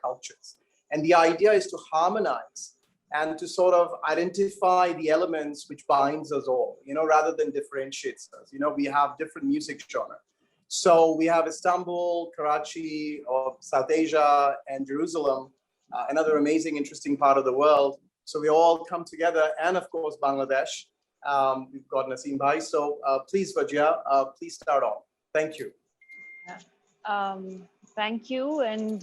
cultures. And the idea is to harmonize and to sort of identify the elements which binds us all, rather than differentiates us. We have different music genre. So we have Istanbul, Karachi, or South Asia, and Jerusalem, another amazing, interesting part of the world. So we all come together, and of course, Bangladesh. We've got Naseem Bhai. So please, Vajia, please start off. Thank you. Thank you, and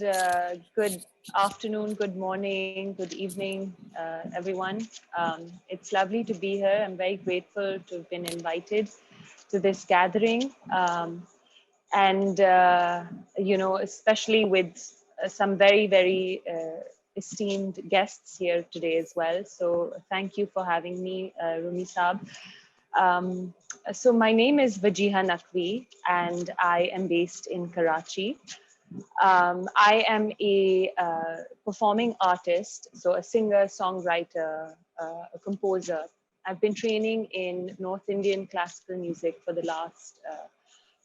good afternoon, good morning, good evening, everyone. It's lovely to be here. I'm very grateful to have been invited to this gathering. Especially with some very, very esteemed guests here today as well. So thank you for having me, Rumi Saab. So my name is Vajiha Naqvi, and I am based in Karachi. I am a performing artist, so a singer, songwriter, a composer. I've been training in North Indian classical music for the last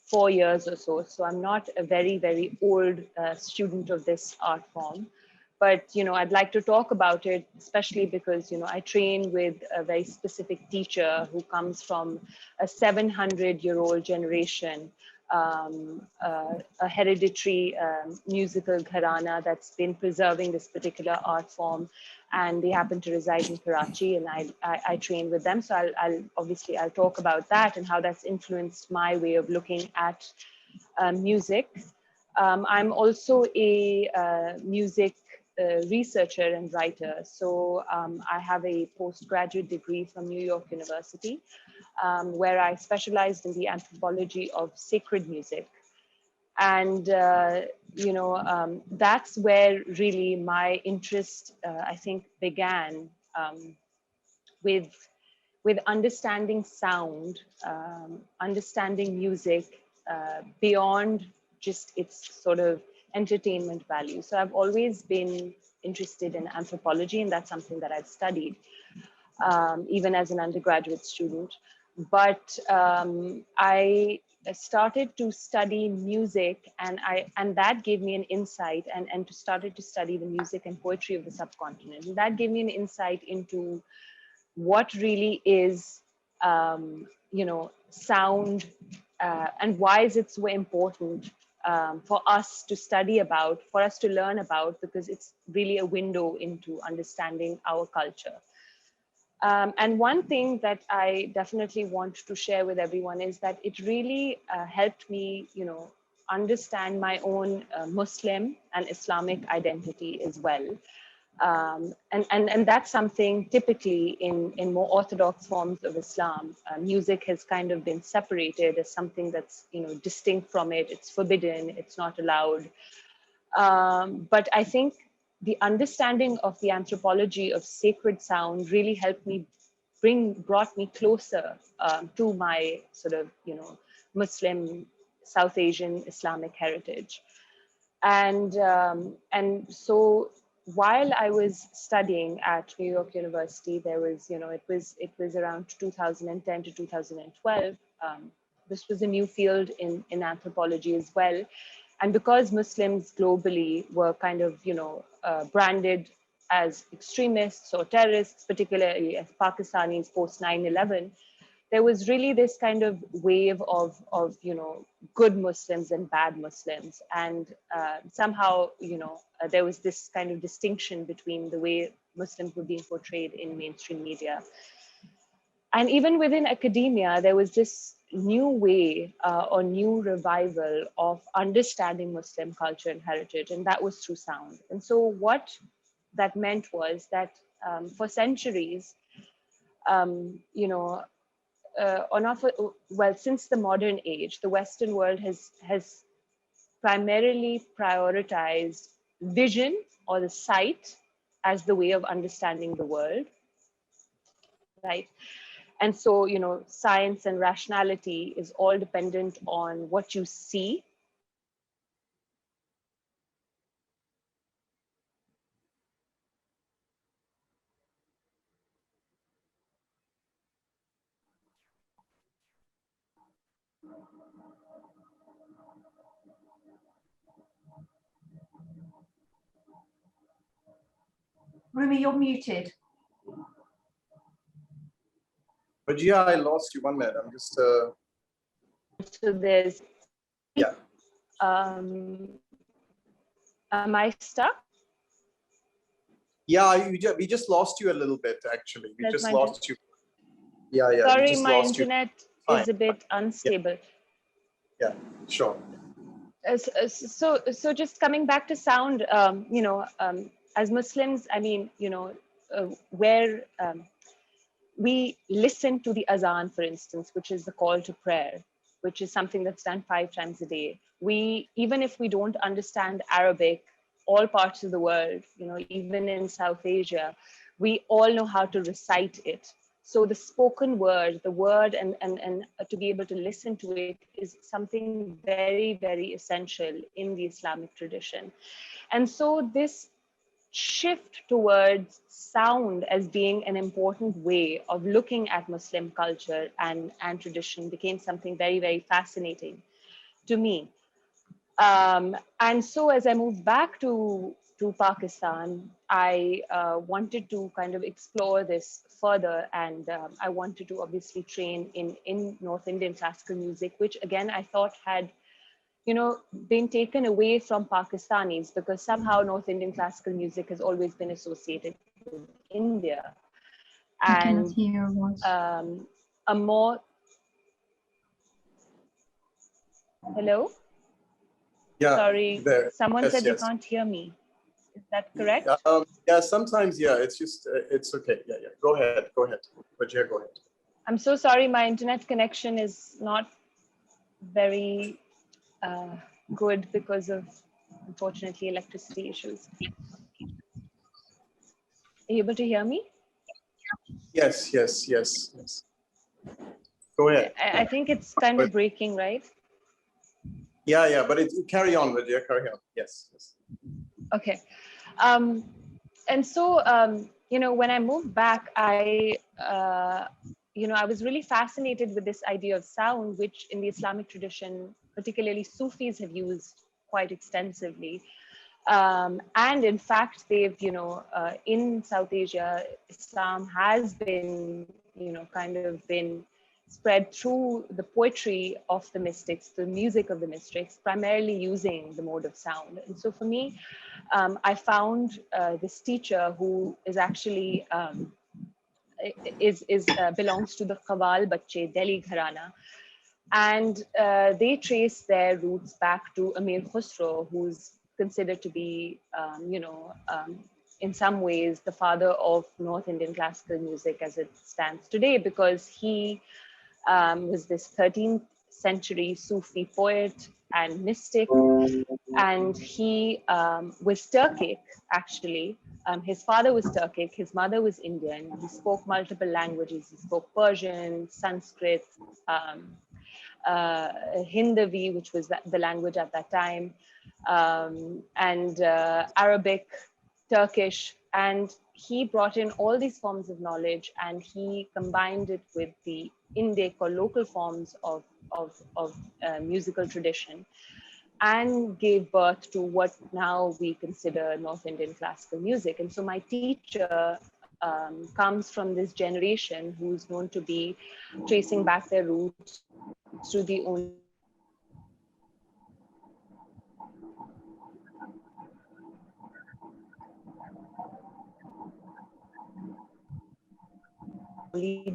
4 years or so. So I'm not a very, very old student of this art form. But, I'd like to talk about it, especially because, I train with a very specific teacher who comes from a 700-year-old generation, a hereditary musical gharana that's been preserving this particular art form. And they happen to reside in Karachi, and I train with them. So I'll talk about that and how that's influenced my way of looking at music. I'm also a music researcher and writer. So I have a postgraduate degree from New York University, where I specialized in the anthropology of sacred music. And, that's where really my interest, I think, began with understanding sound, understanding music beyond just its sort of entertainment value. So I've always been interested in anthropology, and that's something that I've studied, even as an undergraduate student. But I started to study music, and that gave me an insight, and started to study the music and poetry of the subcontinent. And that gave me an insight into what really is, sound, and why is it so important for us to study about, for us to learn about, because it's really a window into understanding our culture. And one thing that I definitely want to share with everyone is that it really helped me, understand my own Muslim and Islamic identity as well. And that's something typically in more orthodox forms of Islam, music has kind of been separated as something that's, distinct from it. It's forbidden, it's not allowed. But I think the understanding of the anthropology of sacred sound really helped me brought me closer to my sort of, Muslim, South Asian, Islamic heritage. And so while I was studying at New York University, there was, it was around 2010 to 2012. This was a new field in anthropology as well. And because Muslims globally were kind of, branded as extremists or terrorists, particularly as Pakistanis post 9/11, there was really this kind of wave of good Muslims and bad Muslims. And somehow, there was this kind of distinction between the way Muslims were being portrayed in mainstream media. And even within academia, there was this new way or new revival of understanding Muslim culture and heritage, and that was through sound. And so what that meant was that for centuries, since the modern age, the Western world has primarily prioritized vision or the sight as the way of understanding the world, right? And so, science and rationality is all dependent on what you see. Rumi, you're muted. But yeah, I lost you 1 minute. I'm just. So there's. Yeah. Am I stuck? Yeah, we just lost you a little bit, actually. We just lost you. Yeah, yeah. Sorry, we just my lost internet you. is a bit unstable. Yeah, sure. So just coming back to sound, as Muslims, I mean, where we listen to the azan, for instance, which is the call to prayer, which is something that's done 5 times a day. We, even if we don't understand Arabic, all parts of the world, even in South Asia, we all know how to recite it. So the spoken word, the word, and to be able to listen to it is something very, very essential in the Islamic tradition. And so this shift towards sound as being an important way of looking at Muslim culture and tradition became something very, very fascinating to me. And so as I moved back to Pakistan, I wanted to kind of explore this further, and I wanted to obviously train in North Indian classical music, which again I thought had been taken away from Pakistanis, because somehow North Indian classical music has always been associated with India. And a more. Hello? Yeah. Sorry, there. someone said yes. they can't hear me. Is that correct? Yeah, sometimes, yeah, it's just, it's okay. Yeah, yeah. Go ahead. But yeah, go ahead. I'm so sorry, my internet connection is not very good because of, unfortunately, electricity issues. Are you able to hear me? Yes. Go ahead. I think it's kind of breaking, right? Yeah, but carry on, Vijaya, carry on. Yes. Okay. And so, when I moved back, I was really fascinated with this idea of sound, which in the Islamic tradition, particularly Sufis, have used quite extensively. And in fact, they've, in South Asia, Islam has been, kind of been spread through the poetry of the mystics, the music of the mystics, primarily using the mode of sound. And so for me, I found this teacher who is actually belongs to the Qawwal Bachche Delhi Gharana, and they trace their roots back to Amir Khusro, who's considered to be, in some ways, the father of North Indian classical music as it stands today, because he was this 13th century Sufi poet and mystic, and he was Turkic, actually. His father was Turkic, his mother was Indian. He spoke multiple languages. He spoke Persian, Sanskrit, Hindavi, which was the language at that time, and Arabic, Turkish, and he brought in all these forms of knowledge, and he combined it with the Indic or local forms of musical tradition, and gave birth to what now we consider North Indian classical music. And so my teacher comes from this generation who's known to be tracing back their roots to the only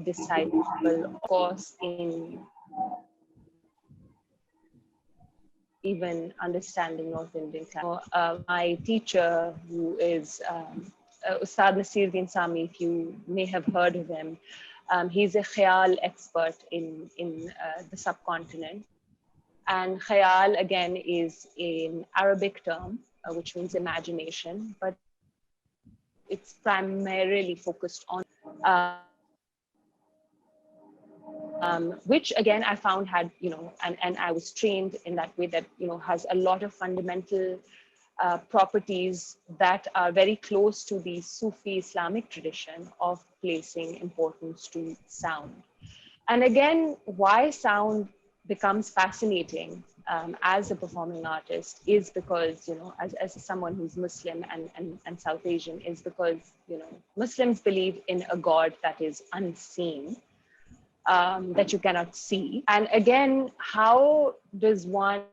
disciple, of course, in even understanding North Indian classical. My teacher, who is Ustad Nasiruddin Sami, if you may have heard of him, he's a khayal expert in the subcontinent. And khayal, again, is an Arabic term, which means imagination, but it's primarily focused on, which again, I found had, and I was trained in that way, that, has a lot of fundamental properties that are very close to the Sufi Islamic tradition of placing importance to sound. And again, why sound becomes fascinating as a performing artist is because, as someone who's Muslim and South Asian, is because, Muslims believe in a God that is unseen, that you cannot see. And again, how does one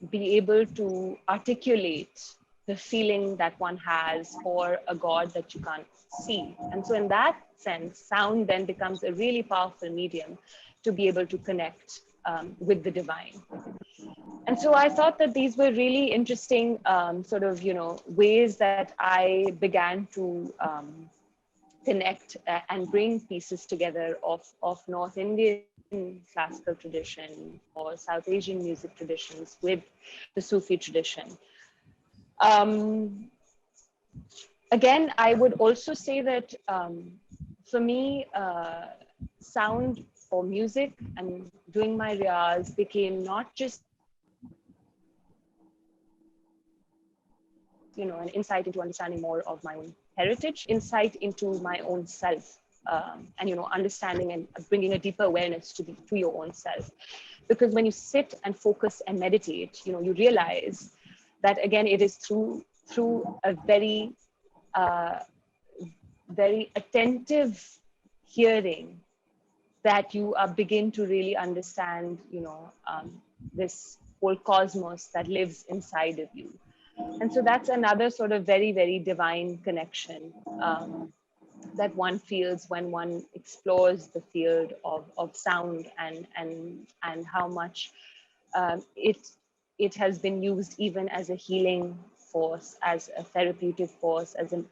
be able to articulate the feeling that one has for a God that you can't see? And so in that sense, sound then becomes a really powerful medium to be able to connect with the divine. And so I thought that these were really interesting ways that I began to connect and bring pieces together of North Indian classical tradition or South Asian music traditions with the Sufi tradition. Again, I would also say that for me, sound or music and doing my riyaz became not just an insight into understanding more of my own heritage, insight into my own self, and understanding and bringing a deeper awareness to your own self. Because when you sit and focus and meditate, you realize that again it is through a very very attentive hearing that you begin to really understand this whole cosmos that lives inside of you. And so that's another sort of very, very divine connection that one feels when one explores the field of sound and how much it has been used even as a healing force, as a therapeutic force, and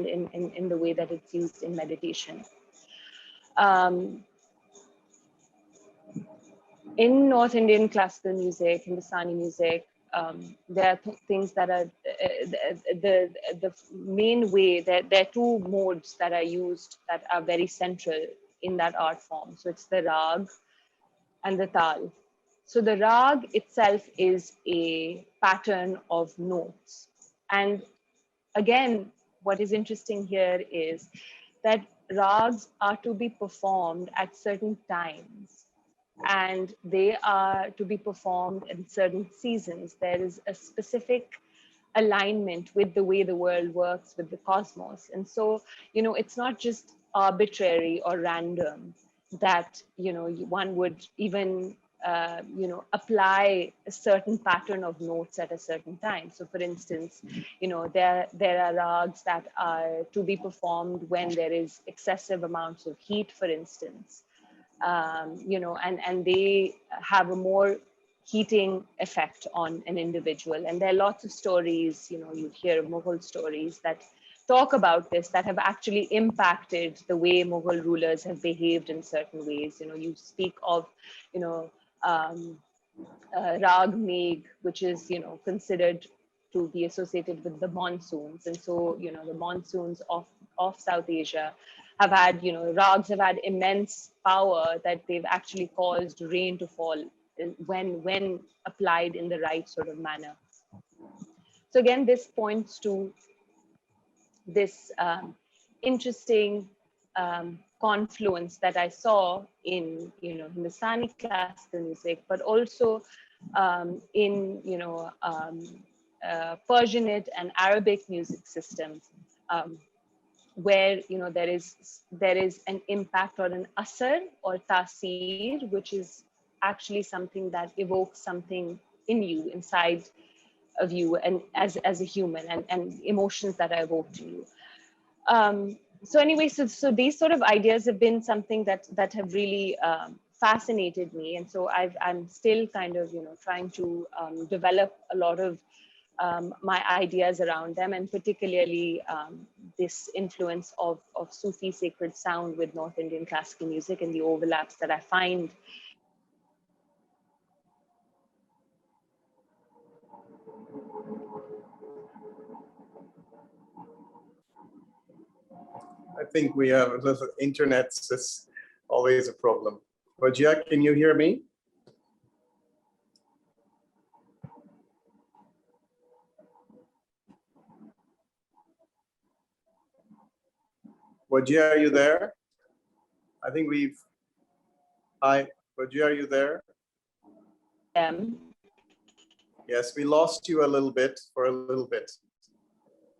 in the way that it's used in meditation. In North Indian classical music, Hindustani music, there are things that are the main way that there are two modes that are used that are very central in that art form. So it's the rag and the tal. So the rag itself is a pattern of notes. And again, what is interesting here is that rags are to be performed at certain times, and they are to be performed in certain seasons. There is a specific alignment with the way the world works with the cosmos. And so, it's not just arbitrary or random that, one would even, apply a certain pattern of notes at a certain time. So for instance, there are rags that are to be performed when there is excessive amounts of heat, for instance. And they have a more heating effect on an individual. And there are lots of stories, you hear Mughal stories that talk about this, that have actually impacted the way Mughal rulers have behaved in certain ways. You speak of, Rag Megh, which is, considered to be associated with the monsoons. And so, the monsoons of South Asia have had, rags have had immense power that they've actually caused rain to fall when applied in the right sort of manner. So again, this points to this interesting confluence that I saw in, Hindustani classical music, but also in, Persianate and Arabic music systems, where there is an impact or an asar or tasir, which is actually something that evokes something in you, inside of you, and as a human, and emotions that are evoked in you. So anyway, so these sort of ideas have been something that have really fascinated me, and so I'm still kind of trying to develop a lot of my ideas around them, and particularly this influence of Sufi sacred sound with North Indian classical music and the overlaps that I find. I think we have the internet is always a problem. Wajia, can you hear me? Wajia, are you there? I think hi, Wajia, are you there? Yes, we lost you a little bit for a little bit.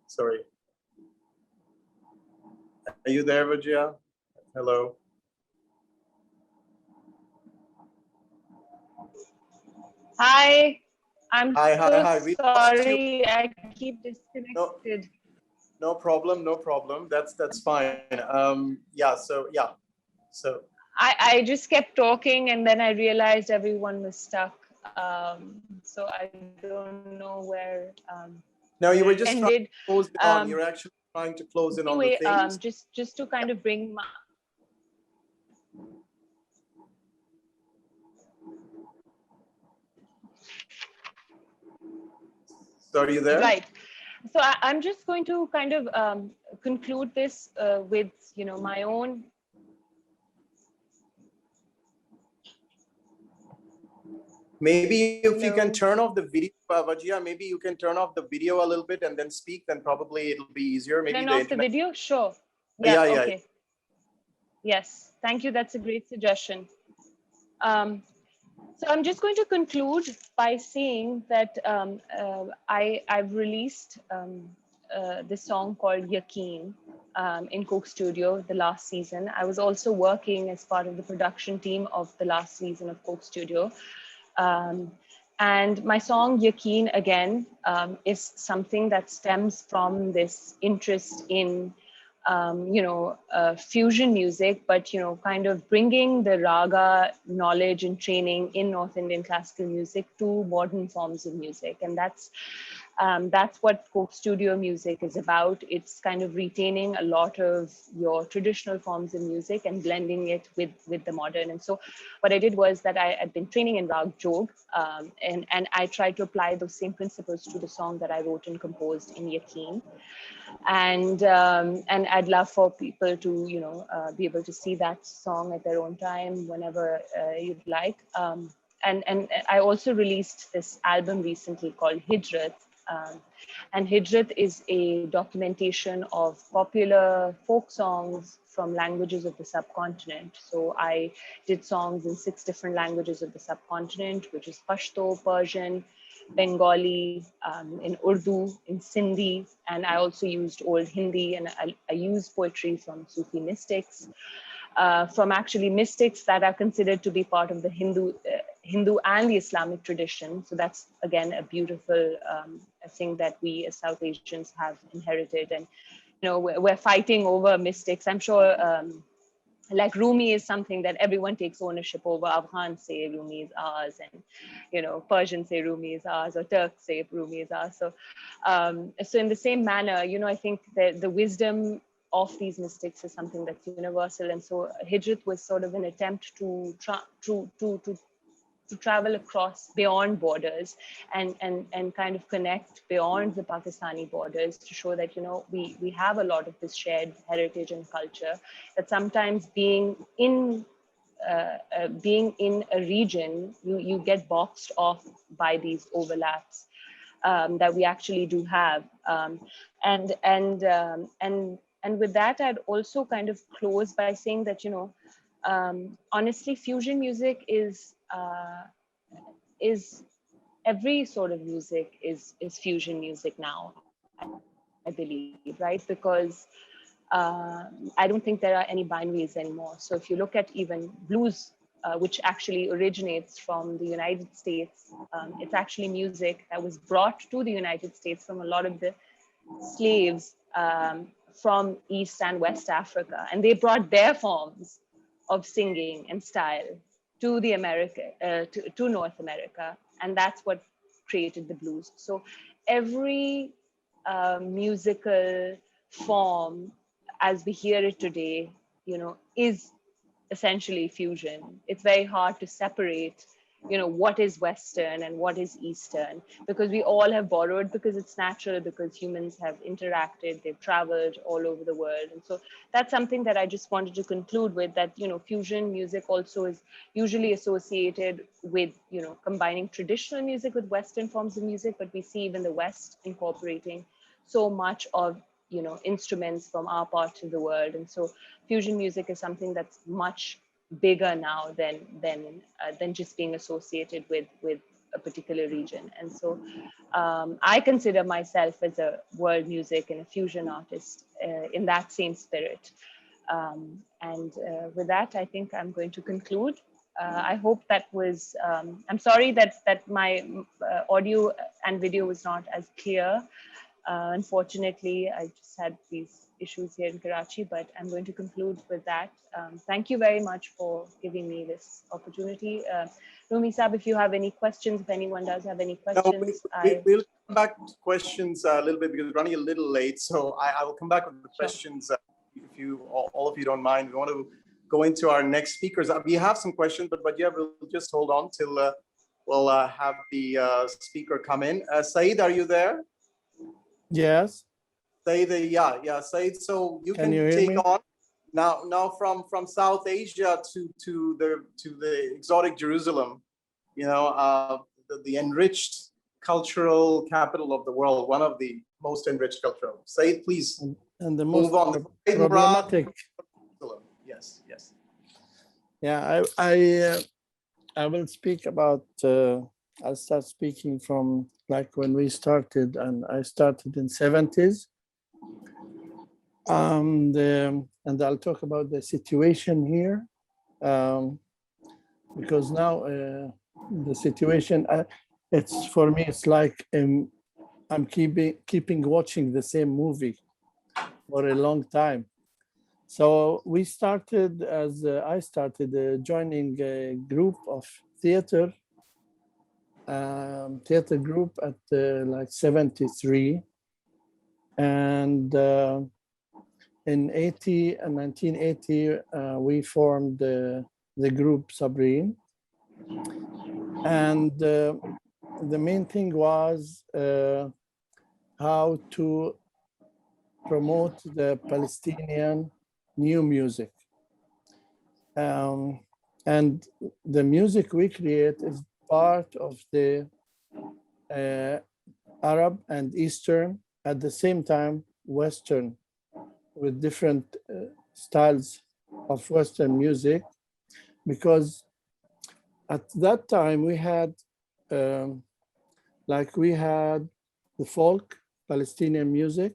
Sorry. Are you there, Vijaya? Hello. Hi, I'm Hi, so hi. We lost you. sorry. I keep No, disconnected. no problem, no problem. That's fine. Yeah. So I just kept talking and then I realized everyone was stuck. So I don't know no, you where were it just trying ended. to close it on. Um, You're actually trying to close in on the anyway, things. just to kind of bring my, So are you there? right. So I'm just going to kind of conclude this with, my own. Maybe if you can Hello. turn off the video, Vajia, maybe you can turn off the video a little bit and then speak, then probably it'll be easier. Maybe Turn the off the internet. video? Sure. Yeah, Yeah, yeah. okay. Yes, thank you. That's a great suggestion. So I'm just going to conclude by saying that I've released this song called Yaqeen in Coke Studio the last season. I was also working as part of the production team of the last season of Coke Studio. And my song Yaqeen again is something that stems from this interest in fusion music, but, kind of bringing the raga knowledge and training in North Indian classical music to modern forms of music. And that's what Coke Studio music is about. It's kind of retaining a lot of your traditional forms of music and blending it with the modern. And so what I did was that I had been training in Rag Jog, and I tried to apply those same principles to the song that I wrote and composed in Yaqeen. And I'd love for people to be able to see that song at their own time whenever you'd like. And I also released this album recently called Hijrat. And Hijrat is a documentation of popular folk songs from languages of the subcontinent. So I did songs in 6 different languages of the subcontinent, which is Pashto, Persian, Bengali, in Urdu, in Sindhi, and I also used Old Hindi, and I used poetry from Sufi mystics, from actually mystics that are considered to be part of the Hindu and the Islamic tradition. So that's again a beautiful thing that we as South Asians have inherited, and we're fighting over mystics. I'm sure. Like Rumi is something that everyone takes ownership over. Afghans say Rumi is ours, and Persians say Rumi is ours, or Turks say Rumi is ours. So in the same manner, I think that the wisdom of these mystics is something that's universal. And so Hijrat was sort of an attempt to travel across beyond borders and kind of connect beyond the Pakistani borders to show that we have a lot of this shared heritage and culture, that sometimes being in a region, you get boxed off by these overlaps that we actually do have. And with that, I'd also kind of close by saying that honestly, fusion music is every sort of music is fusion music now, I believe, right? Because I don't think there are any binaries anymore. So if you look at even blues, which actually originates from the United States, it's actually music that was brought to the United States from a lot of the slaves from East and West Africa, and they brought their forms of singing and style to the to North America, and that's what created the blues. So every musical form as we hear it today, is essentially fusion. It's very hard to separate, what is Western and what is Eastern, because we all have borrowed, because it's natural, because humans have interacted, they've traveled all over the world. And so that's something that I just wanted to conclude with, that, fusion music also is usually associated with, combining traditional music with Western forms of music, but we see even the West incorporating so much of instruments from our part of the world. And so fusion music is something that's much bigger now than just being associated with a particular region. And so I consider myself as a world music and a fusion artist in that same spirit. And with that, I think I'm going to conclude. I hope that was, I'm sorry that my audio and video was not as clear. Unfortunately, I just had these issues here in Karachi, but I'm going to conclude with that. Thank you very much for giving me this opportunity. Rumi Saab, if you have any questions, if anyone does have any No, questions, we'll come back to questions a little bit because we're running a little late. So I will come back with the questions if you, all of you don't mind. We want to go into our next speakers. We have some questions, but yeah, we'll just hold on till we'll have the speaker come in. Saeed, are you there? Yes. Saeed, yeah, Saeed. So you can you take on now from South Asia to the exotic Jerusalem. You know, the enriched cultural capital of the world, one of the most enriched cultural. Saeed, please and the move most on. problematic. Yes, yes. Yeah, I will speak about. I'll start speaking from like when we started, and I started in 70s. And I'll talk about the situation here, because now the situation, it's for me, it's like I'm keeping watching the same movie for a long time. So we started I started joining a group of theater group at like 73, and in 1980 we formed the group Sabrine, and the main thing was how to promote the Palestinian new music. And the music we create is part of the Arab and Eastern, at the same time Western, with different styles of Western music, because at that time we had we had the folk Palestinian music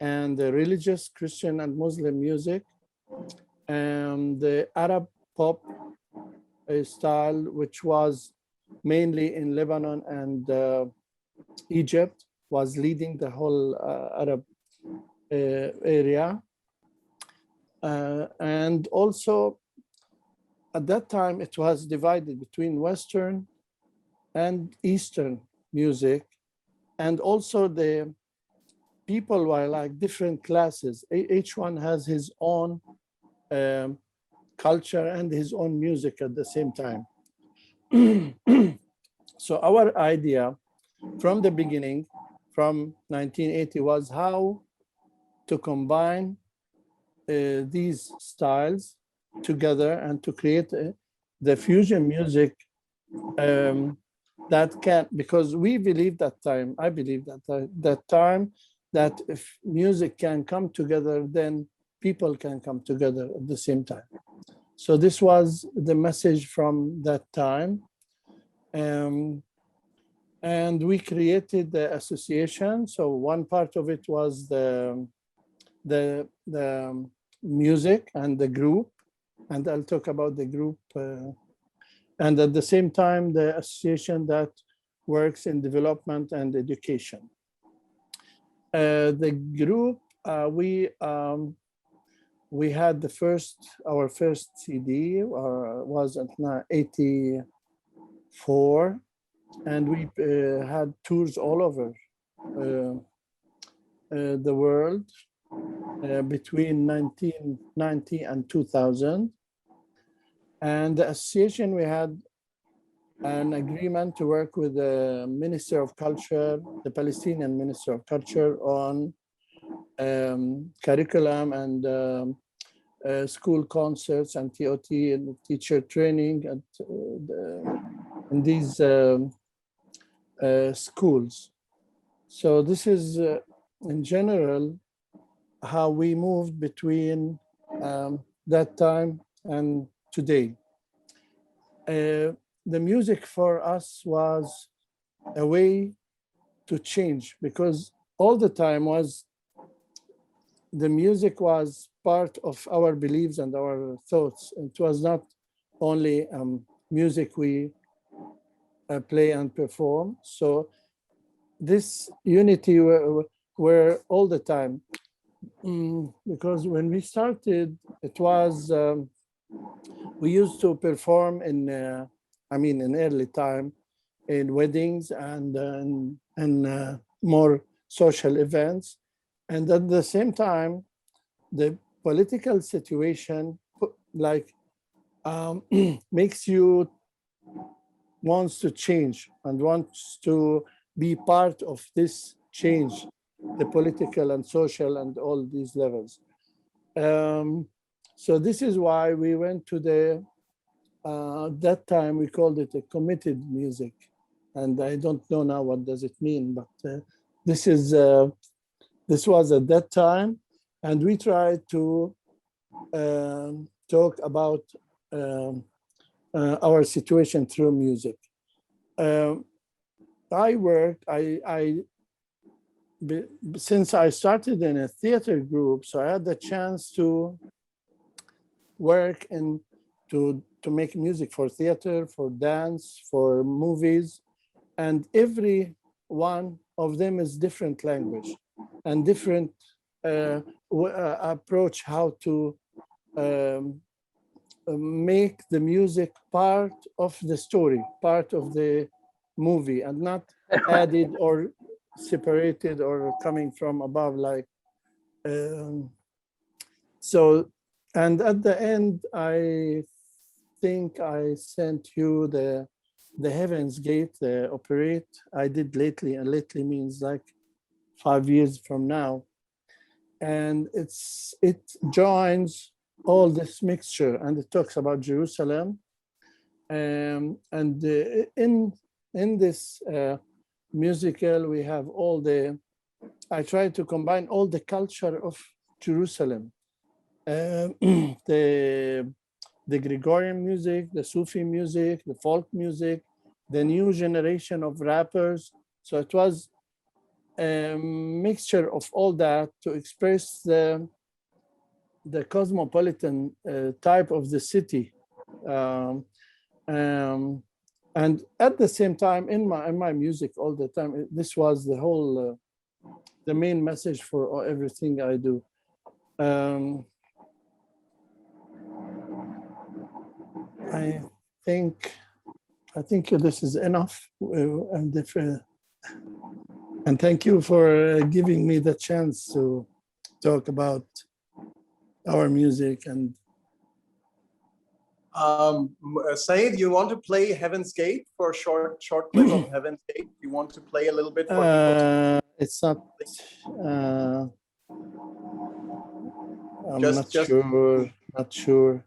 and the religious Christian and Muslim music, and the Arab pop style, which was mainly in Lebanon and Egypt, was leading the whole Arab area. And also at that time it was divided between Western and Eastern music, and also the people were like different classes. Each one has his own culture and his own music at the same time. So our idea from the beginning, from 1980, was how to combine these styles together and to create the fusion music that can, because we believe that time, I believe that time, that if music can come together, then people can come together at the same time. So this was the message from that time. And we created the association. So one part of it was the music and the group, and I'll talk about the group. And at the same time, the association that works in development and education. The group, we had our first CD was in 84, and we had tours all over the world between 1990 and 2000. And the association, we had an agreement to work with the Minister of Culture, the Palestinian Minister of Culture, on curriculum and school concerts and TOT and teacher training in these schools. So this is in general how we moved between that time and today. The music for us was a way to change, because all the time the music was part of our beliefs and our thoughts. It was not only music we play and perform. So this unity were all the time. Because when we started, it was, we used to perform in early time, in weddings and more social events. And at the same time, the political situation makes you wants to change and wants to be part of this change, the political and social and all these levels. So this is why we went to that time we called it a committed music. And I don't know now what does it mean, but this was at that time. And we tried to talk about our situation through music. Since I started in a theater group, so I had the chance to work and to make music for theater, for dance, for movies, and every one of them is different language and different approach how to make the music part of the story, part of the movie, and not added or separated or coming from above, like so. And at the end, I think I sent you the Heaven's Gate, the operate I did lately, and lately means like 5 years from now. And it joins all this mixture, and it talks about Jerusalem. And in this musical, we have I try to combine all the culture of Jerusalem. The Gregorian music, the Sufi music, the folk music, the new generation of rappers. So it was a mixture of all that to express the cosmopolitan type of the city. And at the same time, in my music all the time, this was the whole, the main message for everything I do. I think this is enough, and thank you for giving me the chance to talk about our music. And Saeed, you want to play Heaven's Gate for a short clip of Heaven's Gate? You want to play a little bit for people? It's not. I'm Just not sure.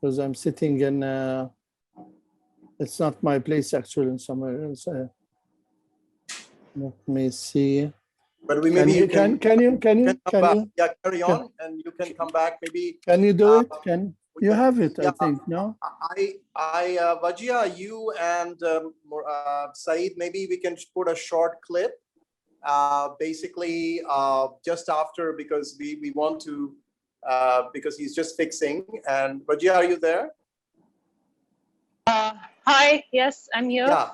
Because I'm sitting in, it's not my place actually, in somewhere else. Let me see. But can you yeah, carry on, and you can come back maybe. Can you do it? You have it? Yeah, I think no. Wajia, you and Saeed, maybe we can put a short clip, basically just after, because we want to. Because he's just fixing. And Wajia, are you there? Hi, yes, I'm here. Yeah,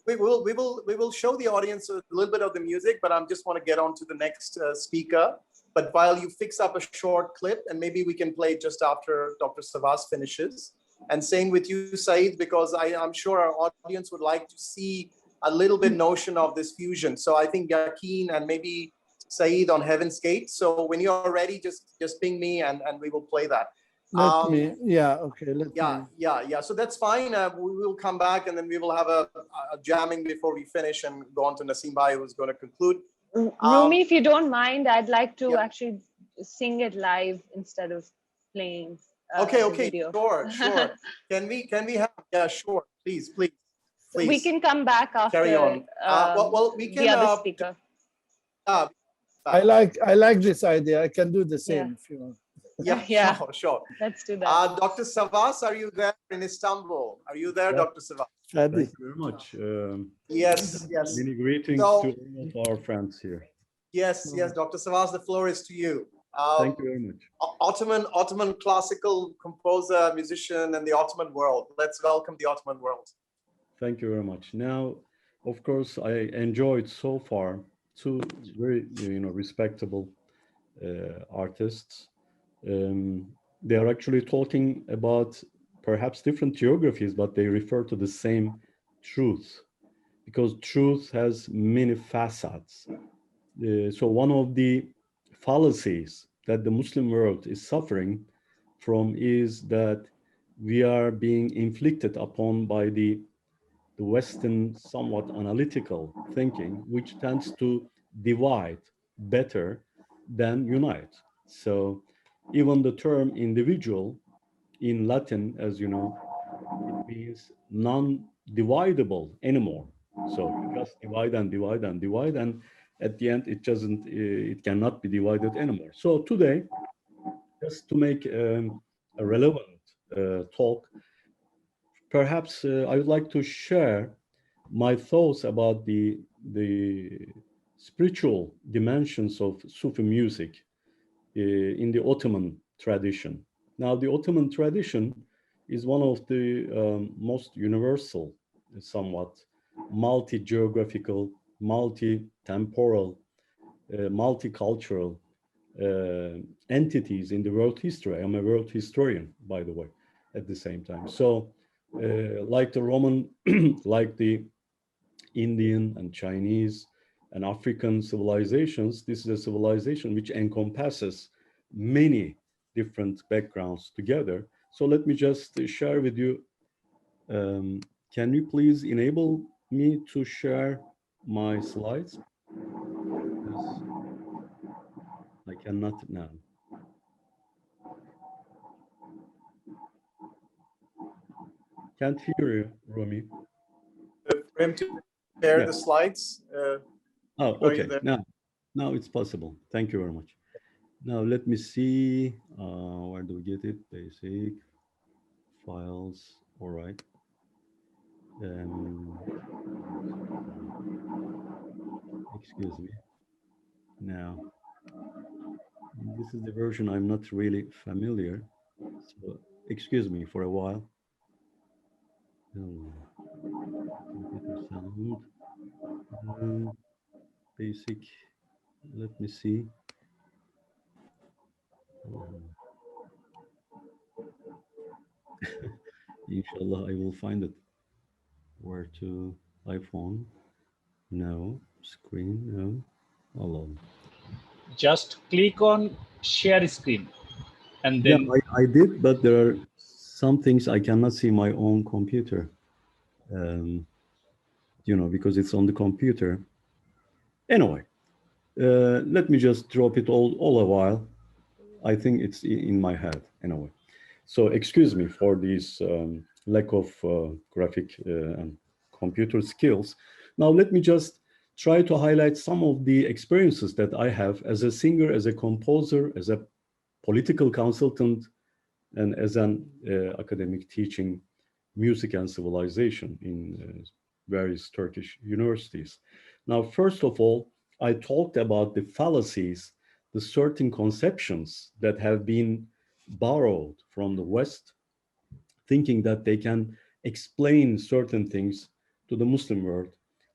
we will show the audience a little bit of the music, but I just want to get on to the next speaker. But while you fix up a short clip, and maybe we can play just after Dr. Savas finishes. And same with you, Saeed, because I'm sure our audience would like to see a little bit notion of this fusion. So I think Yaqeen and maybe Saeed on Heaven's Gate. So when you're ready, just ping me and we will play that. Yeah. So that's fine. We will come back and then we will have a jamming before we finish and go on to Naseem Bhai, who's going to conclude. Rumi, if you don't mind, I'd like to actually sing it live instead of playing. Okay, sure. Can we have? Yeah, sure. Please. We can come back after. Carry on. Well, we can. The other speaker. I like this idea. I can do the same if you want. Yeah, Yeah. sure, sure. Let's do that. Dr. Savas, are you there in Istanbul? Are you there, Yeah, Dr. Savas? thank Fadi. you very much. Yes, yes. Many greetings So, to all of our friends here. yes, yes, Dr. Savas, the floor is to you. Thank you very much. Ottoman classical composer, musician, and the Ottoman world. Let's welcome the Ottoman world. Thank you very much. Now, of course, I enjoyed so far two very, respectable artists. They are actually talking about perhaps different geographies, but they refer to the same truth, because truth has many facets. So one of the fallacies that the Muslim world is suffering from is that we are being inflicted upon by the Western somewhat analytical thinking, which tends to divide better than unite. So even the term individual in Latin, as you know, it means non-dividable anymore. So you just divide and divide and divide, and at the end, it cannot be divided anymore. So today, just to make a relevant talk, perhaps I would like to share my thoughts about the spiritual dimensions of Sufi music in the Ottoman tradition. Now, the Ottoman tradition is one of the most universal, somewhat multi-geographical, multi-temporal, multicultural entities in the world history. I'm a world historian, by the way, at the same time. So, like the Roman, like the Indian and Chinese and African civilizations, this is a civilization which encompasses many different backgrounds together. So let me just share with you. Can you please enable me to share my slides? Yes, I cannot now. Can't hear you, Romy. For him to share Yeah. the slides. Oh, Are you okay. there? Now it's possible. Thank you very much. Now let me see. Where do we get it? Basic files. All right. Excuse me. Now, this is the version I'm not really familiar. So excuse me for a while. Oh, computer sound. Basic. Let me see. Inshallah, I will find it. Where to? iPhone? No. Screen? No. Alone. Just click on share screen and Yeah, then I did, but there are some things I cannot see my own computer. Because it's on the computer. Anyway, let me just drop it all a while. I think it's in my head anyway. So excuse me for this lack of graphic and computer skills. Now let me just try to highlight some of the experiences that I have as a singer, as a composer, as a political consultant, and as an academic teaching music and civilization in various Turkish universities. Now, first of all, I talked about the fallacies, the certain conceptions that have been borrowed from the West, thinking that they can explain certain things to the Muslim world.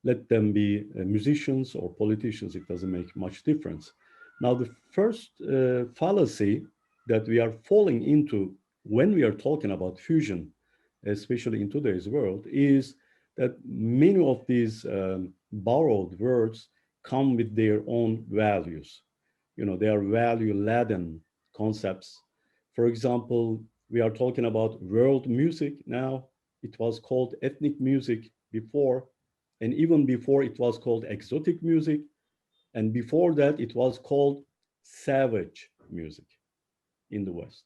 Let them be musicians or politicians, it doesn't make much difference. Now, the first fallacy that we are falling into when we are talking about fusion, especially in today's world, is that many of these borrowed words come with their own values. They are value-laden concepts. For example, we are talking about world music now. It was called ethnic music before, and even before it was called exotic music, and before that it was called savage music in the West.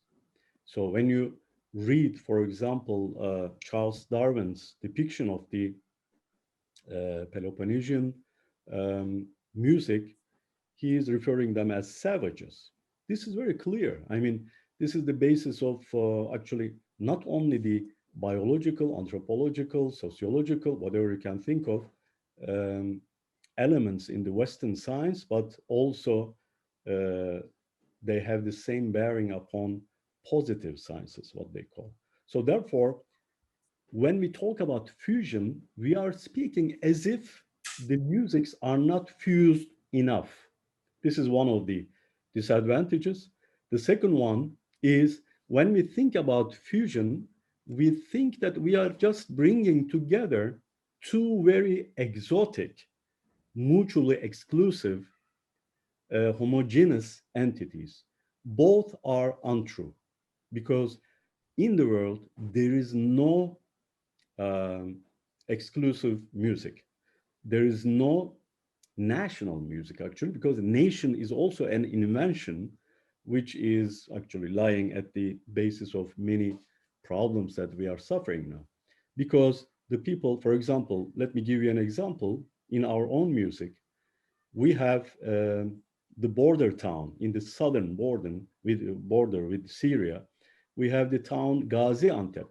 So when you read, for example, Charles Darwin's depiction of the Peloponnesian music, he is referring them as savages. This is very clear. I mean, This is the basis of actually not only the biological, anthropological, sociological, whatever you can think of, um, elements in the Western science, but also they have the same bearing upon positive sciences, what they call. So therefore, when we talk about fusion, we are speaking as if the musics are not fused enough. This is one of the disadvantages. The second one is when we think about fusion, we think that we are just bringing together two very exotic, mutually exclusive, homogeneous entities. Both are untrue because in the world, there is no um, exclusive music. There is no national music actually, because nation is also an invention which is actually lying at the basis of many problems that we are suffering now. Because the people, for example, let me give you an example. In our own music, we have the border town in the southern border with Syria. We have the town Gaziantep.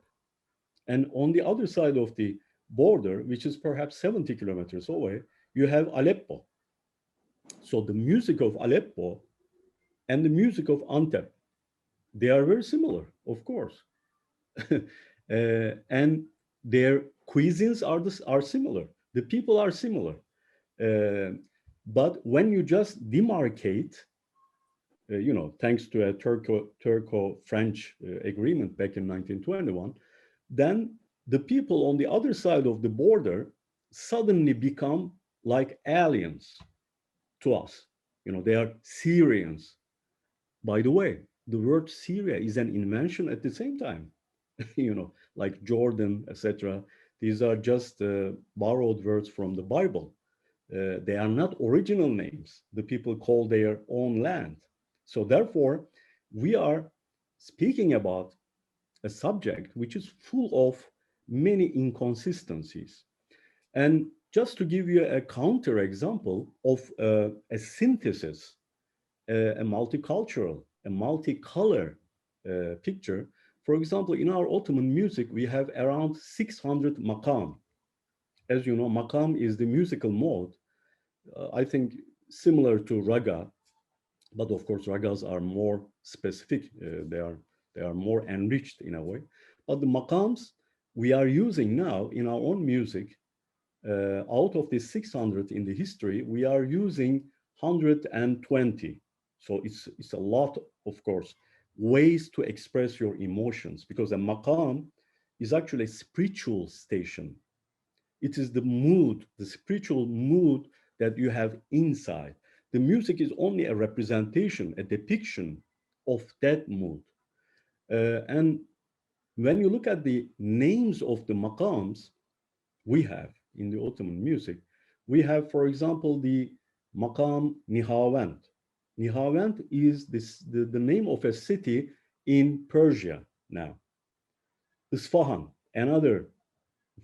And on the other side of the border, which is perhaps 70 kilometers away, you have Aleppo. So the music of Aleppo and the music of Antep, they are very similar, of course. And their cuisines are similar. The people are similar. Uh, but when you just demarcate, thanks to a Turco-French agreement back in 1921, then the people on the other side of the border suddenly become like aliens to us. They are Syrians. By the way, the word Syria is an invention at the same time, like Jordan, etc. These are just borrowed words from the Bible. They are not original names the people call their own land. So therefore, we are speaking about a subject which is full of many inconsistencies. And just to give you a counter example of a synthesis, a multicultural, a multicolor picture, for example, in our Ottoman music, we have around 600 makam. As you know, makam is the musical mode, I think similar to raga, but of course ragas are more specific. They are more enriched in a way. But the makams we are using now in our own music, out of the 600 in the history, we are using 120. So it's a lot, of course, ways to express your emotions, because a maqam is actually a spiritual station. It is the mood, the spiritual mood that you have inside. The music is only a representation, a depiction of that mood. And when you look at the names of the maqams we have in the Ottoman music, we have, for example, the maqam Nihavend. Nihavend is the name of a city in Persia now. Isfahan, another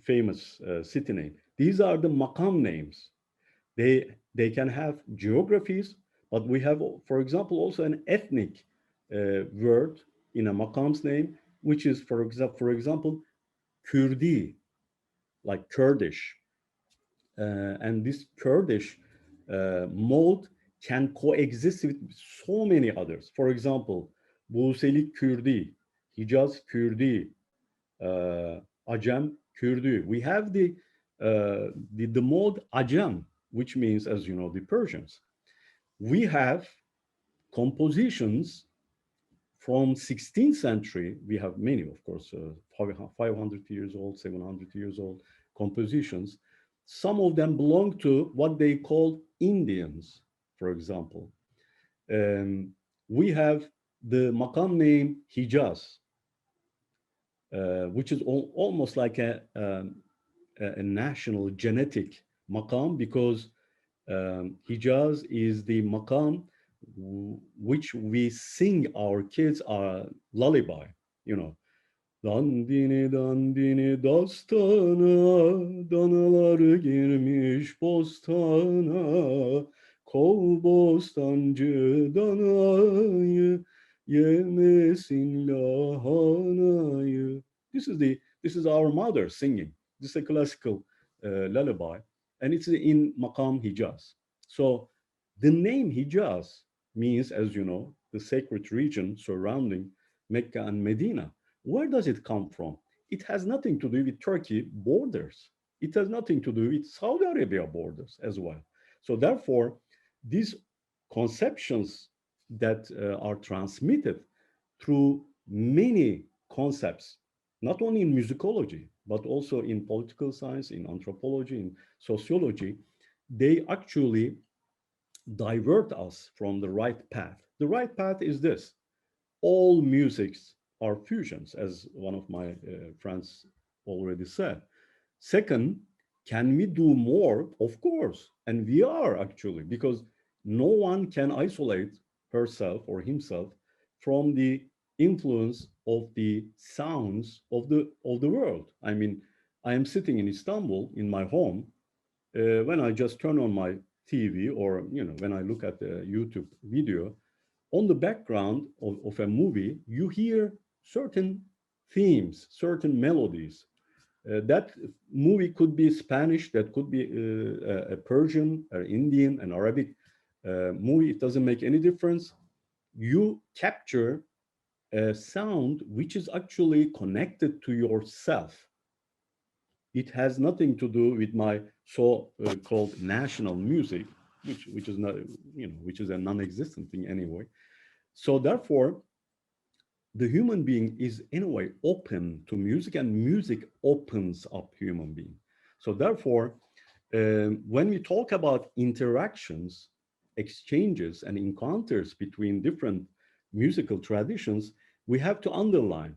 famous city name. These are the maqam names. They can have geographies, but we have, for example, also an ethnic word in a maqam's name, which is, for example, Kurdi, like Kurdish. And this Kurdish mode can coexist with so many others. For example, Buseli Kurdi, Hijaz Kurdi, Ajam Kurdi. We have the mode Ajam, which means, as you know, the Persians. We have compositions from 16th century. We have many, of course, 500 years old, 700 years old compositions. Some of them belong to what they call Indians, for example. We have the maqam name Hijaz, which is almost like a national genetic maqam, because Hijaz is the maqam which we sing our kids a lullaby, Dandini dandini dastana, danaları girmiş bostana, kov bostancı danayı, Yemesin lahanayı. This is our mother singing. This is a classical lullaby, and it's in Maqam Hijaz. So the name Hijaz means, as you know, the sacred region surrounding Mecca and Medina. Where does it come from? It has nothing to do with Turkey borders. It has nothing to do with Saudi Arabia borders as well. So therefore, these conceptions that are transmitted through many concepts, not only in musicology, but also in political science, in anthropology, in sociology, they actually divert us from the right path. The right path is this: all musics are fusions, as one of my friends already said. Second, can we do more? Of course. And we are actually, because no one can isolate herself or himself from the influence of the sounds of the world. I mean, I am sitting in Istanbul in my home. When I just turn on my TV, or when I look at the YouTube video, on the background of a movie, you hear certain themes, certain melodies. That movie could be Spanish, that could be a Persian, or Indian, an Arabic movie. It doesn't make any difference. You capture a sound which is actually connected to yourself. It has nothing to do with my so-called national music, which is not, which is a non-existent thing anyway. So therefore, the human being is in a way open to music, and music opens up human being. So therefore, when we talk about interactions, exchanges, and encounters between different musical traditions, we have to underline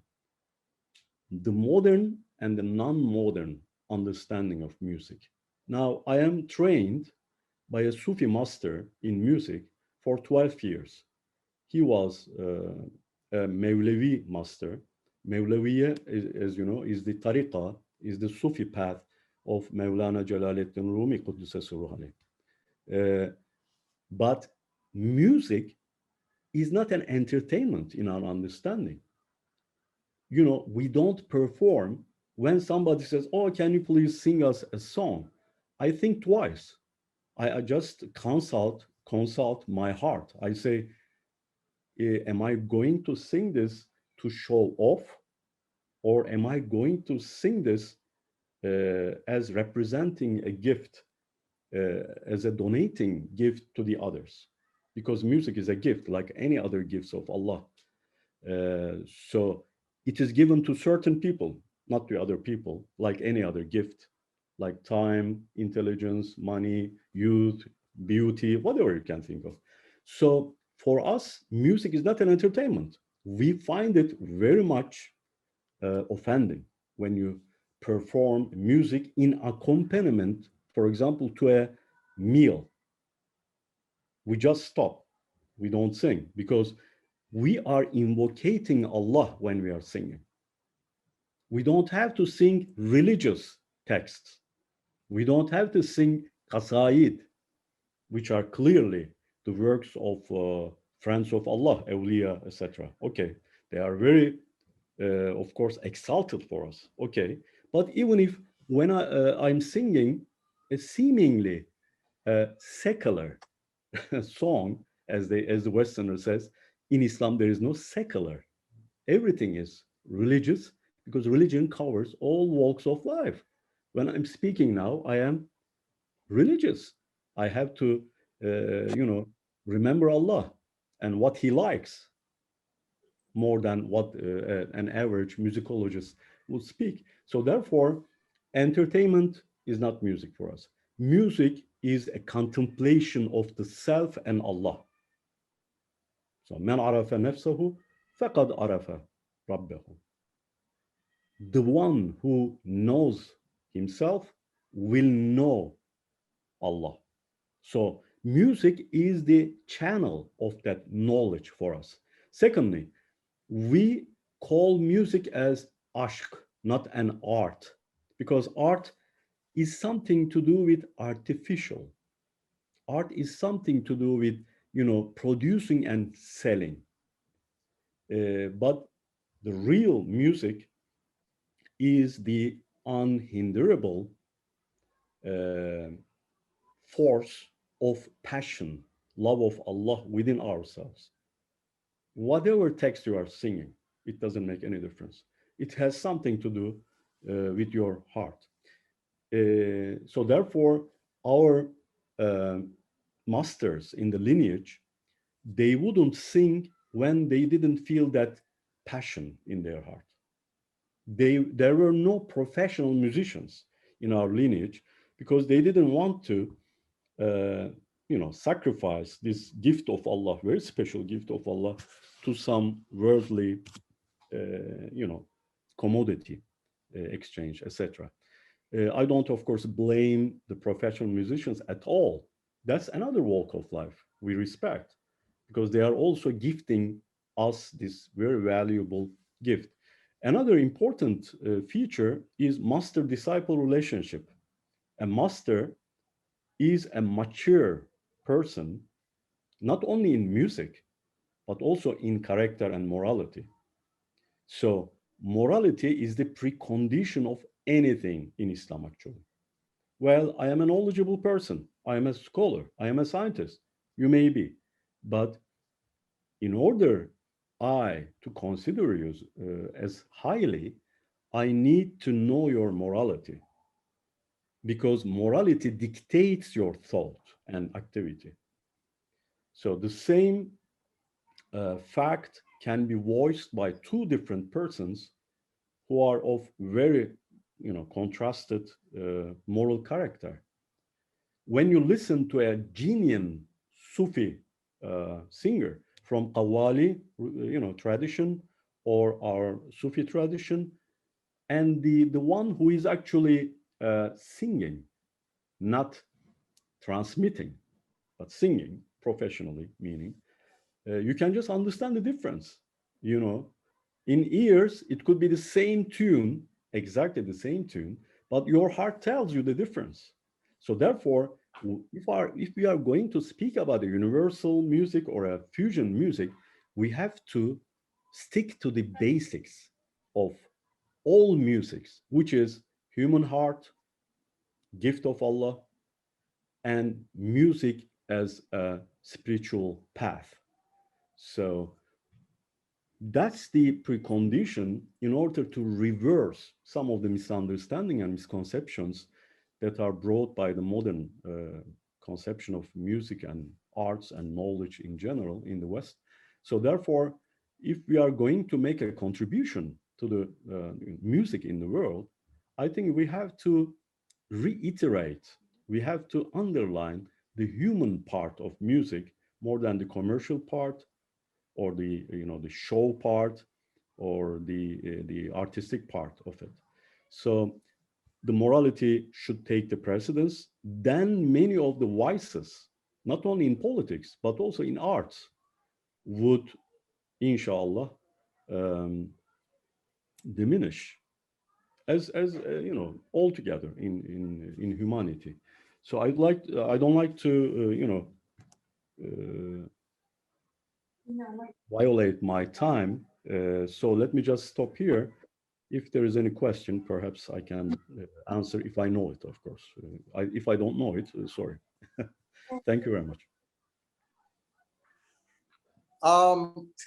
the modern and the non-modern understanding of music. Now, I am trained by a Sufi master in music for 12 years. He was a Mevlevi master. Mevleviye, as you know, is the tariqa, is the Sufi path of Mevlana Celaleddin Rumi, Kuddise Sirruhu Aleyh. But music is not an entertainment in our understanding. We don't perform when somebody says, "Oh, can you please sing us a song?" I think twice. I just consult my heart. I say, am I going to sing this to show off, or am I going to sing this as representing a gift, as a donating gift to the others? Because music is a gift like any other gifts of Allah. So it is given to certain people, not to other people, like any other gift, like time, intelligence, money, youth, beauty, whatever you can think of. So for us, music is not an entertainment. We find it very much offending when you perform music in accompaniment, for example, to a meal. We just stop. We don't sing because we are invocating Allah when we are singing. We don't have to sing religious texts. We don't have to sing qasaid, which are clearly the works of friends of Allah, awliya, etc. Okay, they are very, of course, exalted for us. Okay, but even if when I'm singing a seemingly secular song, as the Westerner says, in Islam there is no secular. Everything is religious because religion covers all walks of life. When I'm speaking now, I am religious. I have to, remember Allah and what He likes more than what an average musicologist would speak. So therefore, entertainment is not music for us. Music is a contemplation of the self and Allah. So, man arafa nafsahu, faqad arafa rabbahu. The one who knows himself will know Allah. So music is the channel of that knowledge for us. Secondly, we call music as ashq, not an art, because art is something to do with artificial. Art is something to do with, producing and selling. But the real music is the unhinderable uh, force of passion, love of Allah within ourselves. Whatever text you are singing, it doesn't make any difference. It has something to do with your heart. So therefore, our uh, masters in the lineage, they wouldn't sing when they didn't feel that passion in their heart. There were no professional musicians in our lineage because they didn't want to uh, sacrifice this gift of Allah, very special gift of Allah, to some worldly, commodity exchange, etc. I don't, of course, blame the professional musicians at all. That's another walk of life we respect because they are also gifting us this very valuable gift. Another important feature is master-disciple relationship. A master is a mature person, not only in music, but also in character and morality. So morality is the precondition of anything in Islam, actually. Well, I am a knowledgeable person. I am a scholar. I am a scientist. You may be. But in order I to consider you as highly, I need to know your morality because morality dictates your thought and activity. So the same fact can be voiced by two different persons who are of very, contrasted moral character. When you listen to a genuine Sufi singer from Qawwali, tradition or our Sufi tradition, and the one who is actually singing, not transmitting, but singing professionally, meaning you can just understand the difference. In ears, it could be the same tune, exactly the same tune, but your heart tells you the difference. So therefore, if we are going to speak about a universal music or a fusion music, we have to stick to the basics of all musics, which is human heart, gift of Allah, and music as a spiritual path. So that's the precondition in order to reverse some of the misunderstanding and misconceptions that are brought by the modern conception of music and arts and knowledge in general in the West. So therefore, if we are going to make a contribution to the music in the world, I think we have to reiterate, we have to underline the human part of music more than the commercial part or the show part or the artistic part of it. So the morality should take the precedence. Then many of the vices, not only in politics but also in arts, would, inshallah, um, diminish as altogether in humanity. So I don't like to violate my time. So let me just stop here. If there is any question, perhaps I can answer if I know it, of course. If I don't know it, sorry. Thank you very much.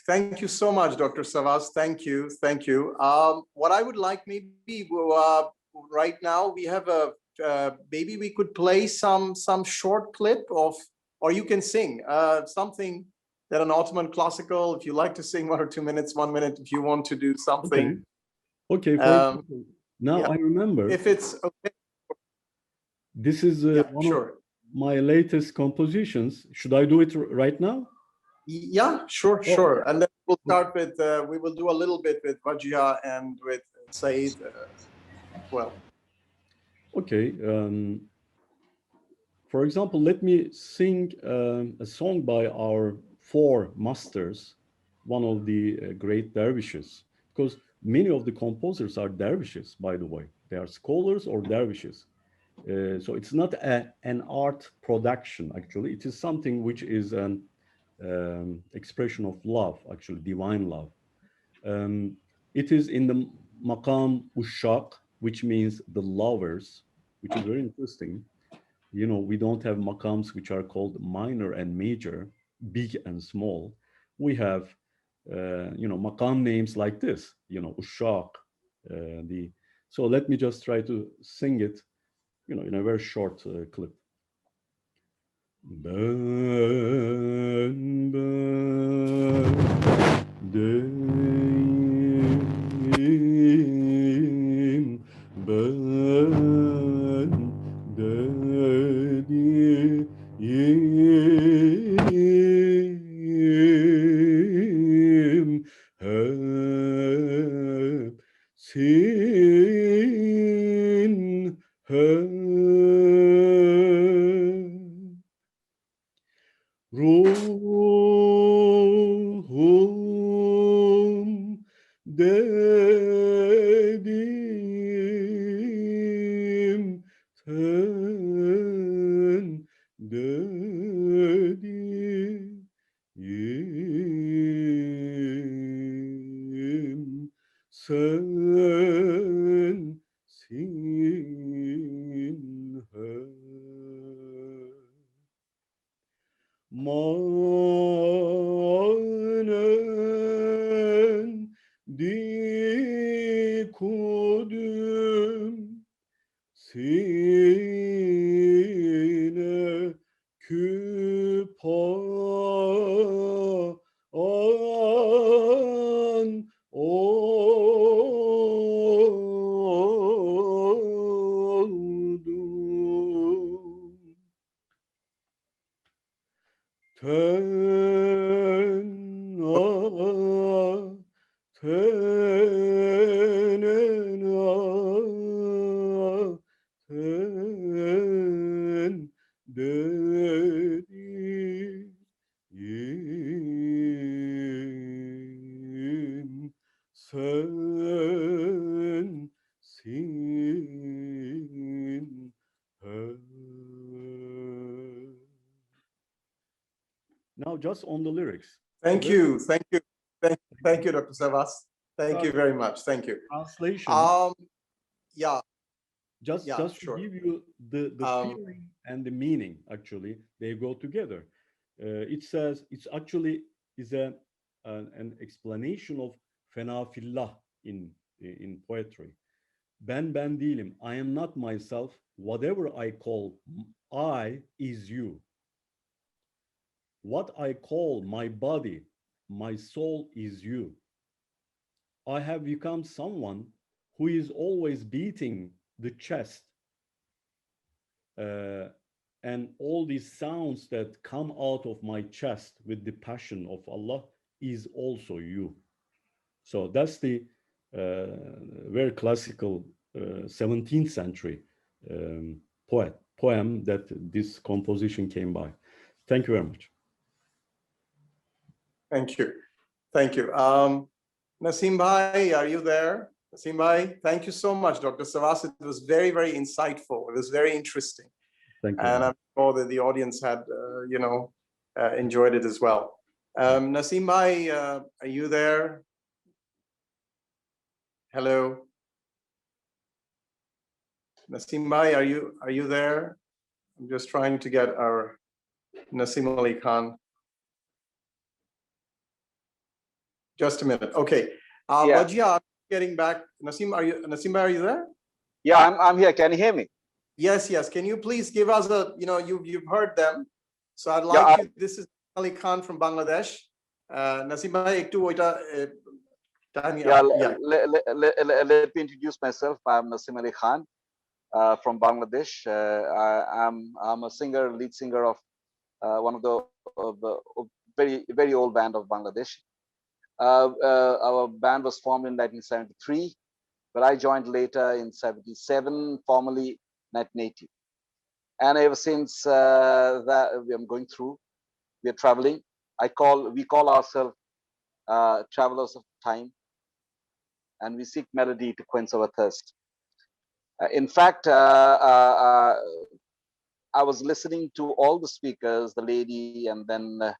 Thank you so much, Dr. Savas. Thank you. Thank you. What I would like maybe right now, we have maybe we could play some short clip of, or you can sing something that an Ottoman classical, if you like to sing 1 or 2 minutes, 1 minute, if you want to do something. Okay. For example, now yeah. I remember. If it's okay. This is one of my latest compositions. Should I do it right now? Yeah, sure, sure. And then we'll start with, we will do a little bit with Wajia and with Said as well. Okay. For example, let me sing a song by our four masters, one of the great dervishes, because many of the composers are dervishes, by the way. They are scholars or dervishes. So it's not an art production, actually. It is something which is an expression of love, actually, divine love. It is in the Maqam Ushaq, which means the lovers, which is very interesting. You know, we don't have maqams which are called minor and major, big and small. We have, you know, maqam names like this, you know, Ushaq. So let me just try to sing it, you know, in a very short clip. Ben deyim, ben dediğim hepsin hep ruhum dedim sen dedim sensin hep. Manen di kudüm sine küpan oldum. Ten dediğim sensin hep. Now, just on the lyrics. Thank you, thank you, thank you, Dr. Savas. Thank you very much. Thank you. Translation. Yeah. Just sure. to give you the feeling and the meaning, actually, they go together. It says it's actually is an explanation of fena fillah in poetry. Ben değilim. I am not myself. Whatever I call I is you. What I call my body, my soul is you. I have become someone who is always beating the chest. And all these sounds that come out of my chest with the passion of Allah is also you. So that's the very classical 17th century poem that this composition came by. Thank you very much. Thank you. Thank you. Naseem Bhai, are you there? Naseem Bhai, thank you so much, Dr. Savas. It was very, very insightful. It was very interesting. Thank you. And I'm sure that the audience had, enjoyed it as well. Naseem Bhai, are you there? Hello. Naseem Bhai, are you there? I'm just trying to get our Naseem Ali Khan. Just a minute. Okay. But yeah, getting back. Naseem Bhai, are you there? Yeah, I'm here. Can you hear me? Yes. Can you please give us you've heard them. So I'd like you, this is Ali Khan from Bangladesh. Naseem Bhai, ektu oita let me introduce myself. I'm Naseem Ali Khan from Bangladesh. I'm a singer, lead singer of one of the very, very old band of Bangladesh. Our band was formed in 1973, but I joined later in 77, formally 1980. And ever since that, I'm going through, we are traveling. We call ourselves travelers of time, and we seek melody to quench our thirst. In fact, I was listening to all the speakers, the lady, and then the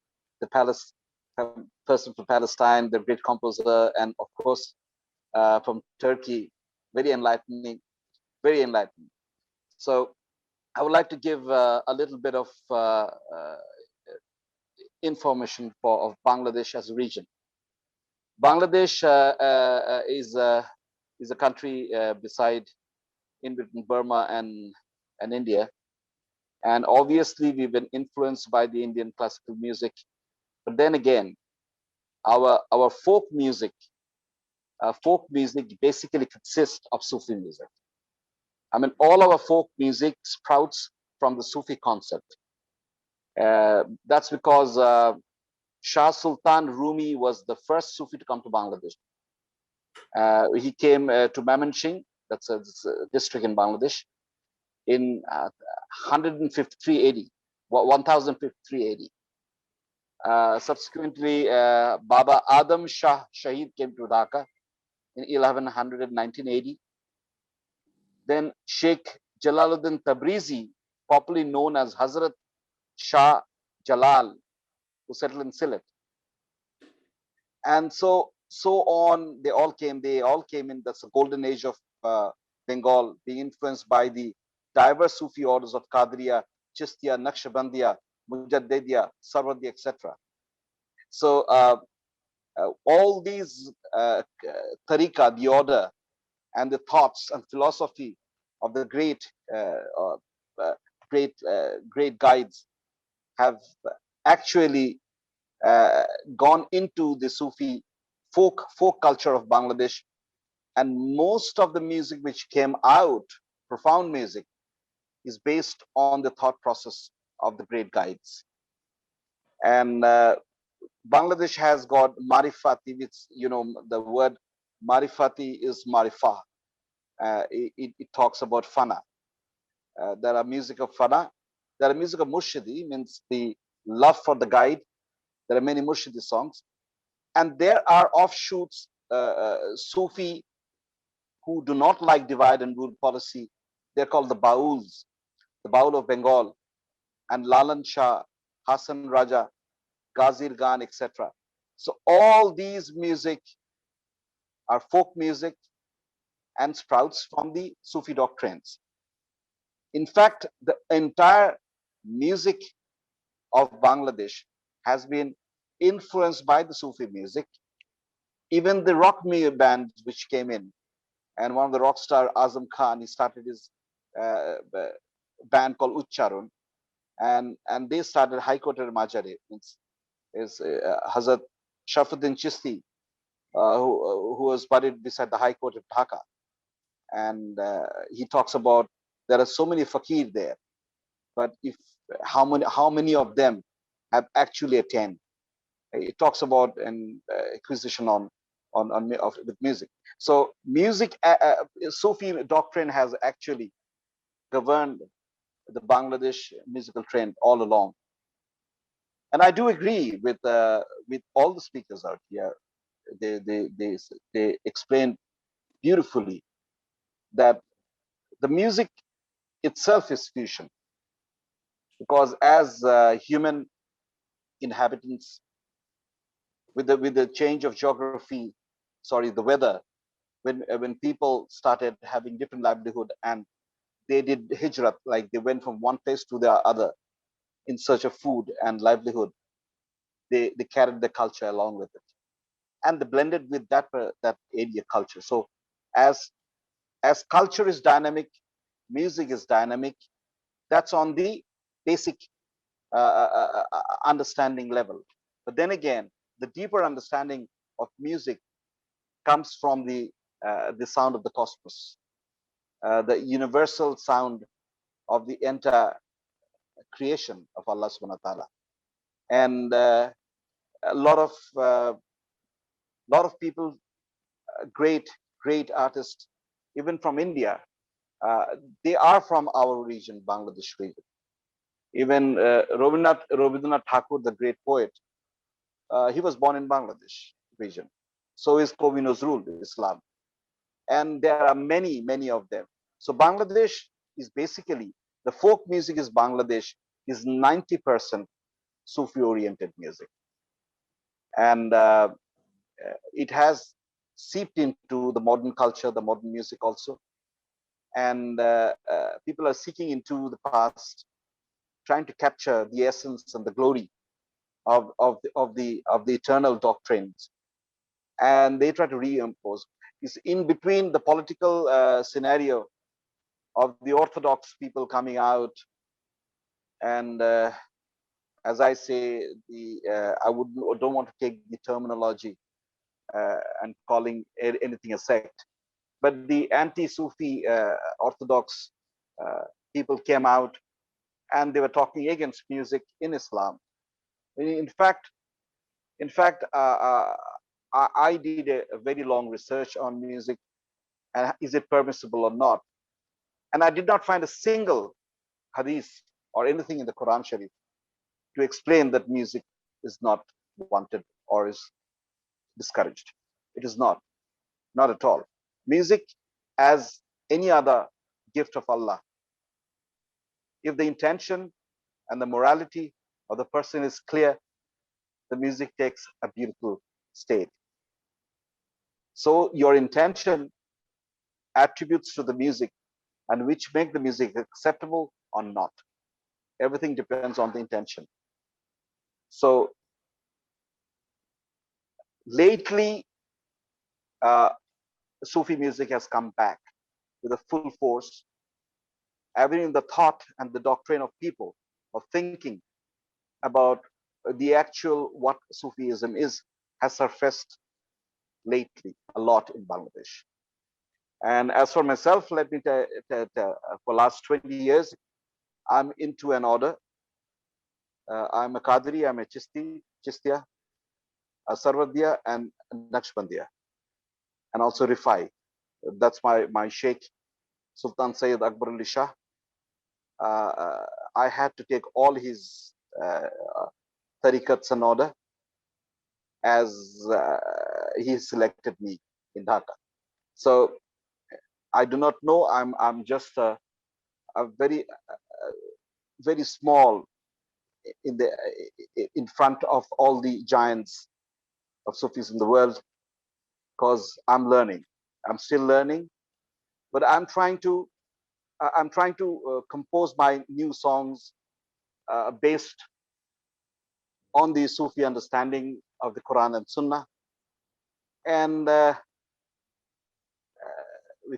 palace person from Palestine, the great composer, and of course from Turkey. Very enlightening, very enlightening. So I would like to give a little bit of information of Bangladesh as a region. Bangladesh is a country beside in between Burma and India, and obviously we've been influenced by the Indian classical music. But then again, our folk music basically consists of Sufi music. I mean, all our folk music sprouts from the Sufi concept. That's because Shah Sultan Rumi was the first Sufi to come to Bangladesh. He came to Mamanshing, that's a district in Bangladesh, in 153 AD, 1053 AD. Subsequently, Baba Adam Shah Shahid came to Dhaka in 1119 AD. Then Sheikh Jalaluddin Tabrizi, popularly known as Hazrat Shah Jalal, who settled in Sylhet. And so on, they all came in. That's the golden age of Bengal, being influenced by the diverse Sufi orders of Qadriya, Chistiya, Naqshbandiya, Mujaddidiya, Sarwadi, etc. So all these tariqa, the order, and the thoughts and philosophy of the great guides have actually gone into the Sufi folk culture of Bangladesh, and most of the music which came out, profound music, is based on the thought process of the great guides. And Bangladesh has got marifati, which, you know, the word marifati is marifah. It talks about fana. There are music of fana. There are music of murshidi, means the love for the guide. There are many murshidi songs. And there are offshoots, Sufi, who do not like divide and rule policy. They're called the Bauls, the Baul of Bengal, and Lalan Shah, Hassan Raja, Ghazir Khan, etc. So all these music are folk music and sprouts from the Sufi doctrines. In fact, the entire music of Bangladesh has been influenced by the Sufi music. Even the rock bands which came in, and one of the rock star Azam Khan, he started his band called Uchcharon, and they started High Court at Majare, is Hazrat Shafuddin Chisti, who was buried beside the High Court of Dhaka. And he talks about there are so many fakir there, but if how many of them have actually attained? It talks about an acquisition with music. So music, Sufi doctrine has actually governed the Bangladesh musical trend all along. And I do agree with all the speakers out here. They explain beautifully that the music itself is fusion, because as human inhabitants, with the change of geography, the weather, when people started having different livelihood and they did hijrat, like they went from one place to the other in search of food and livelihood, they carried the culture along with it, and they blended with that area culture. So as culture is dynamic, music is dynamic. That's on the basic understanding level. But then again, the deeper understanding of music comes from the sound of the cosmos, the universal sound of the entire creation of Allah subhanahu wa ta'ala. And a lot of people, great artists, even from India, they are from our region, Bangladesh region. Even Rabindranath Thakur, the great poet, he was born in Bangladesh region. So is Kavi Nazrul Islam. And there are many of them. So Bangladesh is basically, the folk music is Bangladesh is 90% Sufi oriented music. And it has seeped into the modern culture, the modern music also. And people are seeking into the past, trying to capture the essence and the glory of the eternal doctrines, and they try to reimpose. It's in between the political scenario of the orthodox people coming out, and as I say, I don't want to take the terminology and calling anything a sect, but the anti-Sufi orthodox people came out, and they were talking against music in Islam. In fact, I did a very long research on music and is it permissible or not. And I did not find a single hadith or anything in the Quran Sharif to explain that music is not wanted or is discouraged. It is not at all. Music, as any other gift of Allah, if the intention and the morality of the person is clear, the music takes a beautiful state. So your intention attributes to the music and which make the music acceptable or not. Everything depends on the intention. So lately, Sufi music has come back with a full force. Having the thought and the doctrine of people, of thinking about the actual what Sufism is, has surfaced lately a lot in Bangladesh. And as for myself, let me tell, for last 20 years, I'm into an order. I'm a Qadri, I'm a Chistiya, a Sarvadiya, and Naqshbandiya, and also Rifai. That's my Sheikh, Sultan Sayyid Akbar Ali Shah. I had to take all his tariqats in order as he selected me in Dhaka. So I do not know. I'm just a very very small in front of all the giants of Sufis in the world, because I'm learning. I'm still learning, but I'm trying to compose my new songs based on the Sufi understanding of the Quran and Sunnah. And we're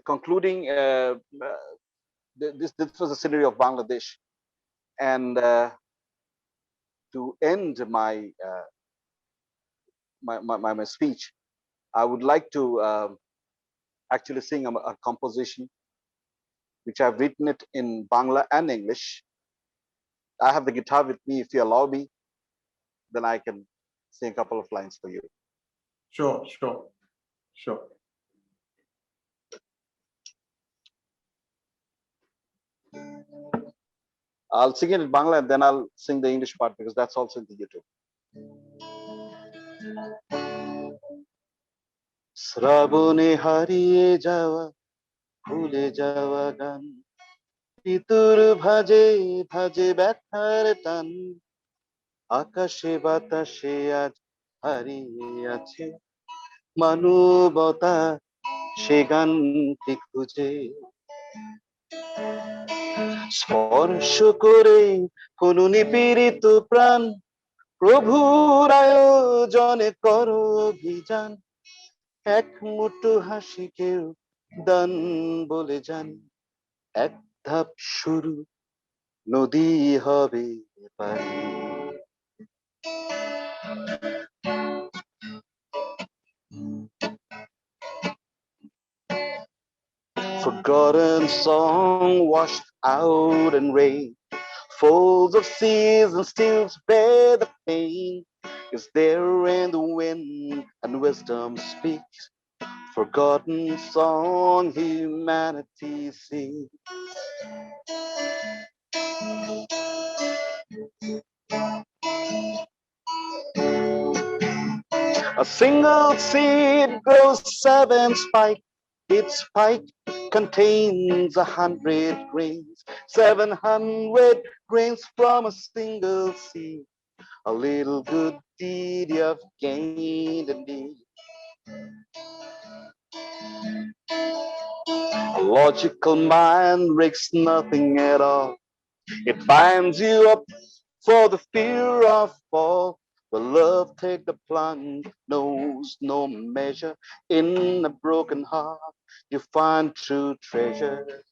concluding. This was the scenery of Bangladesh, and to end my my speech, I would like to actually sing a composition which I've written it in Bangla and English. I have the guitar with me. If you allow me, then I can sing a couple of lines for you. Sure. I'll sing it in Bangla and then I'll sing the English part because that's also in the YouTube. শ্রাবণে হারিয়ে যাওয়া ভুলে যাওয়া গান ঋতুর ভাজে ভাজে ব্যথার টান আকাশে বাতাসে আজ হারিয়ে আছে মানবতা সে গানটি খুঁজে স্পর্শ করে কোন নিপীড়িত প্রাণ প্রভুর আয়োজনে করো অভিযান এক মুঠো হাসি কেউ দান বলে জানি এক ধাপ শুরু নদী হবে পারি Forgotten song washed out in rain folds of seas and still bear the pain is there in the wind and wisdom speaks forgotten song humanity sings a single seed grows 7 spikes each spike contains 100 grains 700 grains from a single seed A little good deed you've gained indeed. A logical mind risks nothing at all. It binds you up for the fear of fall. But love take the plunge, knows no measure. In a broken heart, you find true treasure.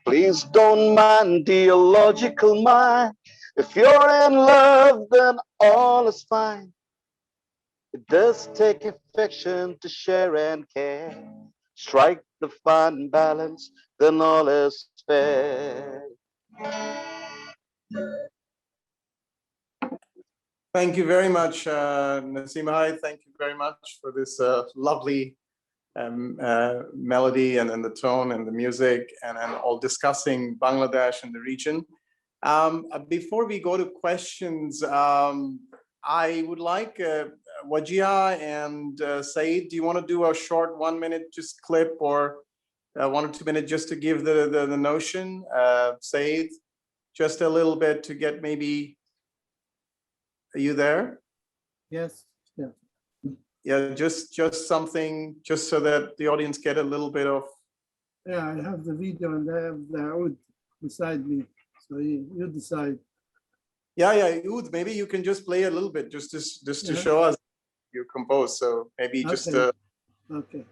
Please don't mind the illogical mind. If you're in love, then all is fine. It does take affection to share and care. Strike the fine balance, then all is fair. Thank you very much, Naseem. Hi, thank you very much for this lovely melody and the tone and the music and all discussing Bangladesh and the region. Before we go to questions, I would like Wajia and Saeed, do you want to do a short 1 minute just clip or 1 or 2 minutes just to give the notion? Saeed, just a little bit to get maybe, are you there? Yes. Yeah. Yeah, just something, just so that the audience get a little bit of. Yeah, I have the video and I have the oud beside me. So you decide. Yeah, Oud, maybe you can just play a little bit just to show us you compose. So maybe just. Okay.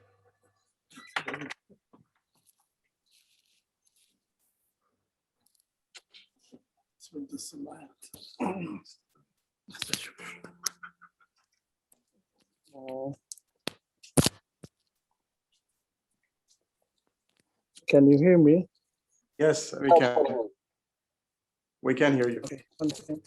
So this light. Can you hear me? Yes, we can. We can hear you. Okay. 1 second.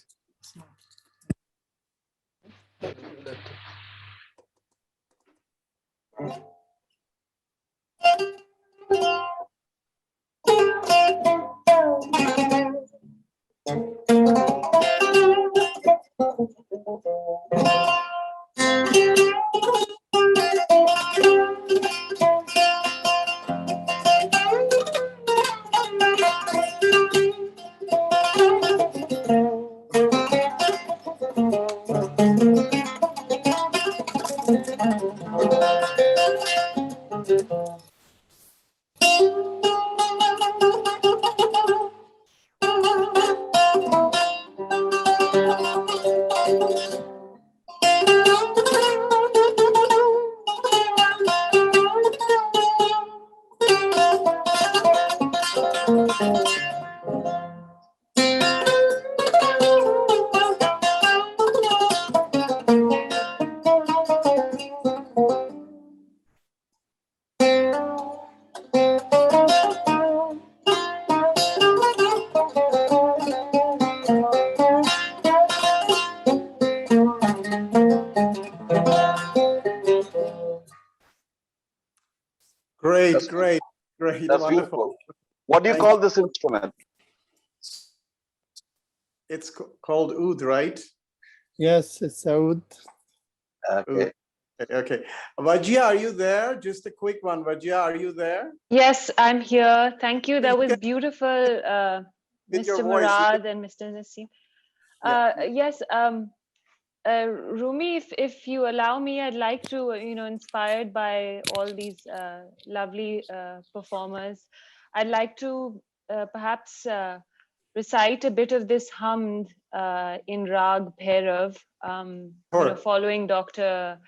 Great, That's wonderful. beautiful. What do you call this instrument? It's called oud, right? Yes, it's oud. Okay. Okay. Wajia, are you there? Just a quick one. Wajia, are you there? Yes, I'm here. Thank you. That You was can- beautiful, With your Mr. voice, you Murad and Mr. Naseem. Yes, Rumi, if you allow me, I'd like to, inspired by all these lovely performers, I'd like to perhaps recite a bit of this hamd in Rag Bhairav, Sure. following Dr.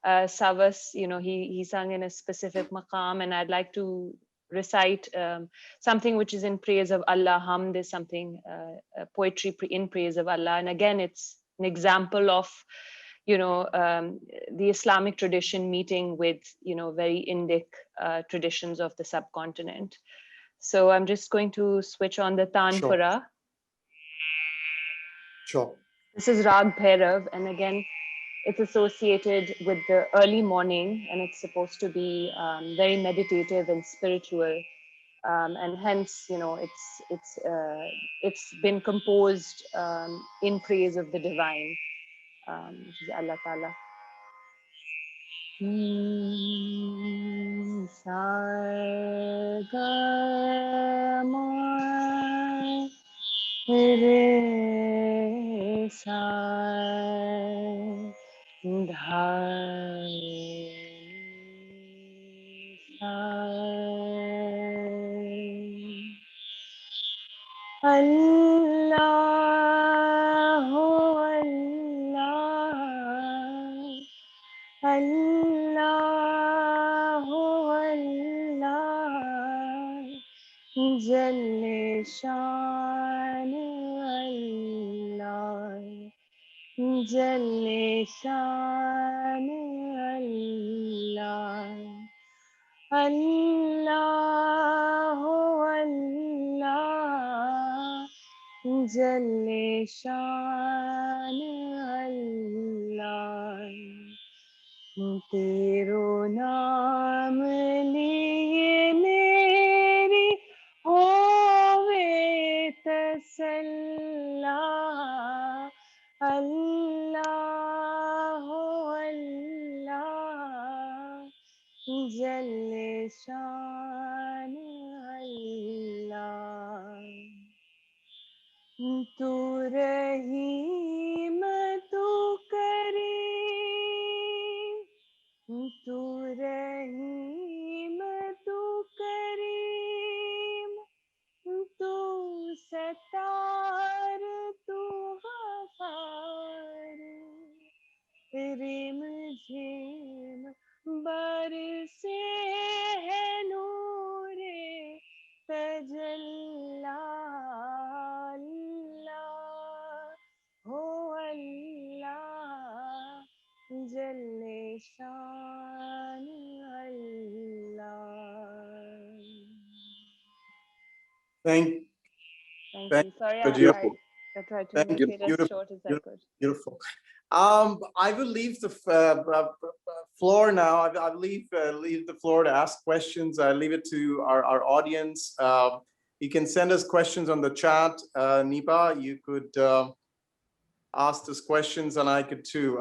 Savas, he sung in a specific maqam, and I'd like to recite something which is in praise of Allah. Hamd is something, poetry in praise of Allah. And again, it's an example of, the Islamic tradition meeting with, very Indic traditions of the subcontinent. So I'm just going to switch on the Tanpura. Sure. This is Rag Bhairav, and again, it's associated with the early morning, and it's supposed to be very meditative and spiritual, and hence, it's been composed in praise of the divine, which is Allah Ta'ala. Sa ga ma Allahu Allah, Allahu Allah, Jalle Shan Allah, Jalle Shan Allah, Allahu Allah, Jalle Shan Allah. तेरो नाम लिए मेरी होवे तसल्ला अल्लाह अल्लाह जल्ले शान अल्लाह तू रहीम तू करीम तू रहीम तू करीम तू सत्तार तू गफार रिम झिम बरसे है नूरे तजल्ला अल्लाह हो अल्लाह जल्ले शान Allah. Thank Thank Thank you. Sorry, you, I beautiful. tried to Thank make you. it as Beautiful. short as I could. Beautiful. I will leave the floor now. I will leave the floor to ask questions. I leave it to our audience. You can send us questions on the chat. Nipa, you could ask us questions, and I could too.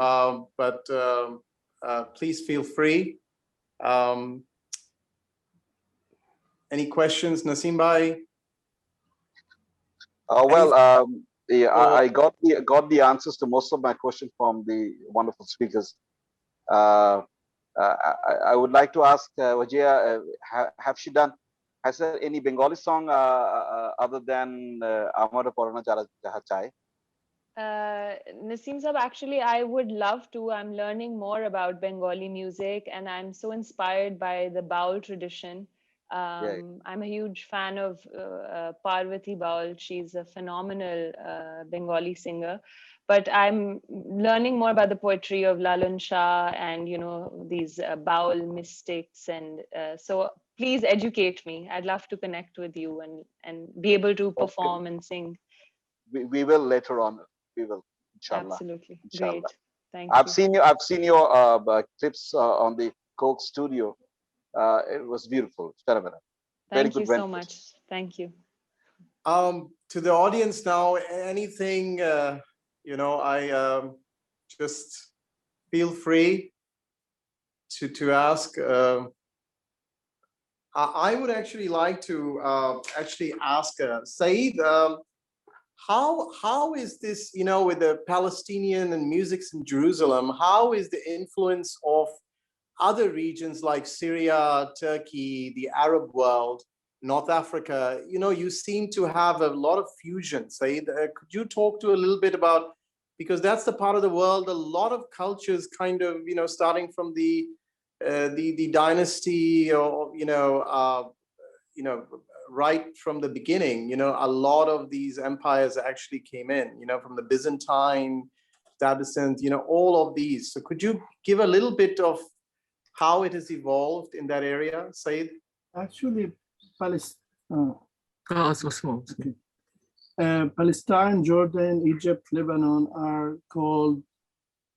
Please feel free. Any questions, Naseem bhai? Yeah, I got the answers to most of my questions from the wonderful speakers. I would like to ask Wajia, has there any Bengali song other than Amar Porana Jaha Chai? Naseem Sab, actually, I would love to. I'm learning more about Bengali music, and I'm so inspired by the Baul tradition. I'm a huge fan of Parvati Baul. She's a phenomenal Bengali singer. But I'm learning more about the poetry of Lalan Shah and, you know, these Baul mystics. And so please educate me. I'd love to connect with you and be able to perform and sing. We will later on. We will, inshallah. Absolutely. Inshallah. Great. Thank I've you. seen your clips on the Coke studio. It was beautiful. Phenomenal. Thank you so much. Thank you. To the audience now, anything, you know, I just feel free to ask. I would actually like to actually ask Saeed, how is this, you know, with the Palestinian and musics in Jerusalem, how is the influence of other regions like Syria, Turkey, the Arab world, North Africa? You know, you seem to have a lot of fusion. Saeed, could you talk to a little bit about, because that's the part of the world, a lot of cultures kind of, you know, starting from the dynasty, or, you know, right from the beginning, you know, a lot of these empires actually came in, you know, from the Byzantine, Damascene, you know, all of these. So could you give a little bit of how it has evolved in that area, Saeed? Actually, Palestine, Jordan, Egypt, Lebanon are called,